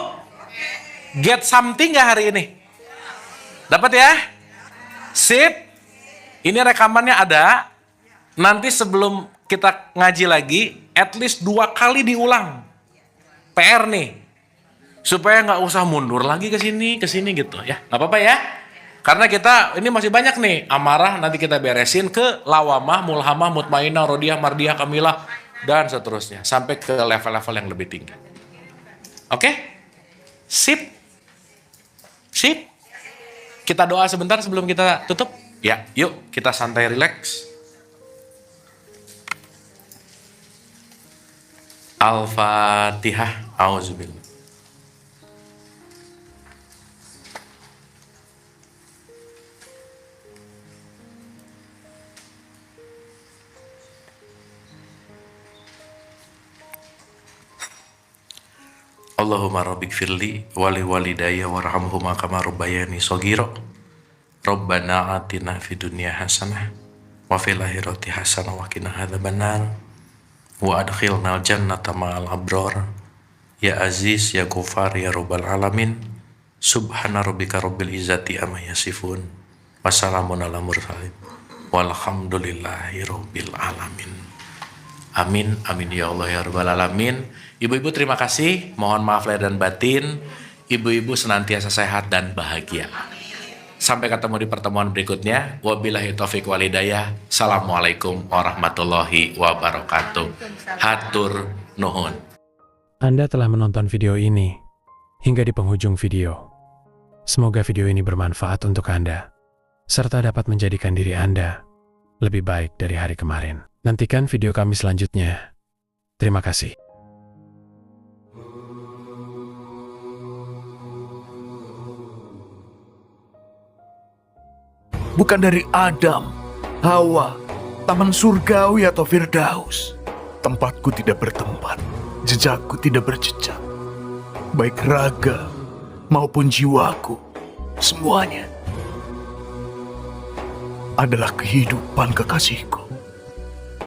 Get something nggak hari ini? Dapat ya? Sip. Ini rekamannya ada. Nanti sebelum kita ngaji lagi, at least 2 kali diulang. PR nih. Supaya nggak usah mundur lagi ke sini gitu ya. Nggak apa-apa ya? Karena kita ini masih banyak nih, amarah nanti kita beresin ke lawamah, mulhamah, mutmainah, rodiyah, mardiyah, kamilah, dan seterusnya. Sampai ke level-level yang lebih tinggi. Oke? Sip? Sip? Kita doa sebentar sebelum kita tutup? Ya, yuk kita santai relax. Al-Fatihah. Auzubillah. Allahumma rabbik firli wali walidayya warhamhuma kama rabbayani shaghira. Rabbana atina fid dunya hasanah wa fil akhirati hasanah wa qina adzabannar. Wa adkhilnal jannata ma'al abrar. Ya Aziz ya Ghafar ya Rabbal alamin. Subhana rabbika rabbil izzati amma yasifun. Wassalamun ala mursalin. Walhamdulillahi rabbil alamin. Amin, amin ya Allah ya Rabbal alamin. Ibu-ibu terima kasih, mohon maaf lahir dan batin. Ibu-ibu senantiasa sehat dan bahagia. Sampai ketemu di pertemuan berikutnya. Wabillahi taufiq wal hidayah. Assalamualaikum warahmatullahi wabarakatuh. Hatur nuhun. Anda telah menonton video ini hingga di penghujung video. Semoga video ini bermanfaat untuk Anda, serta dapat menjadikan diri Anda lebih baik dari hari kemarin. Nantikan video kami selanjutnya. Terima kasih. Bukan dari Adam, Hawa, taman surgawi atau Firdaus. Tempatku tidak bertempat, jejakku tidak berjejak. Baik raga maupun jiwaku, semuanya adalah kehidupan kekasihku.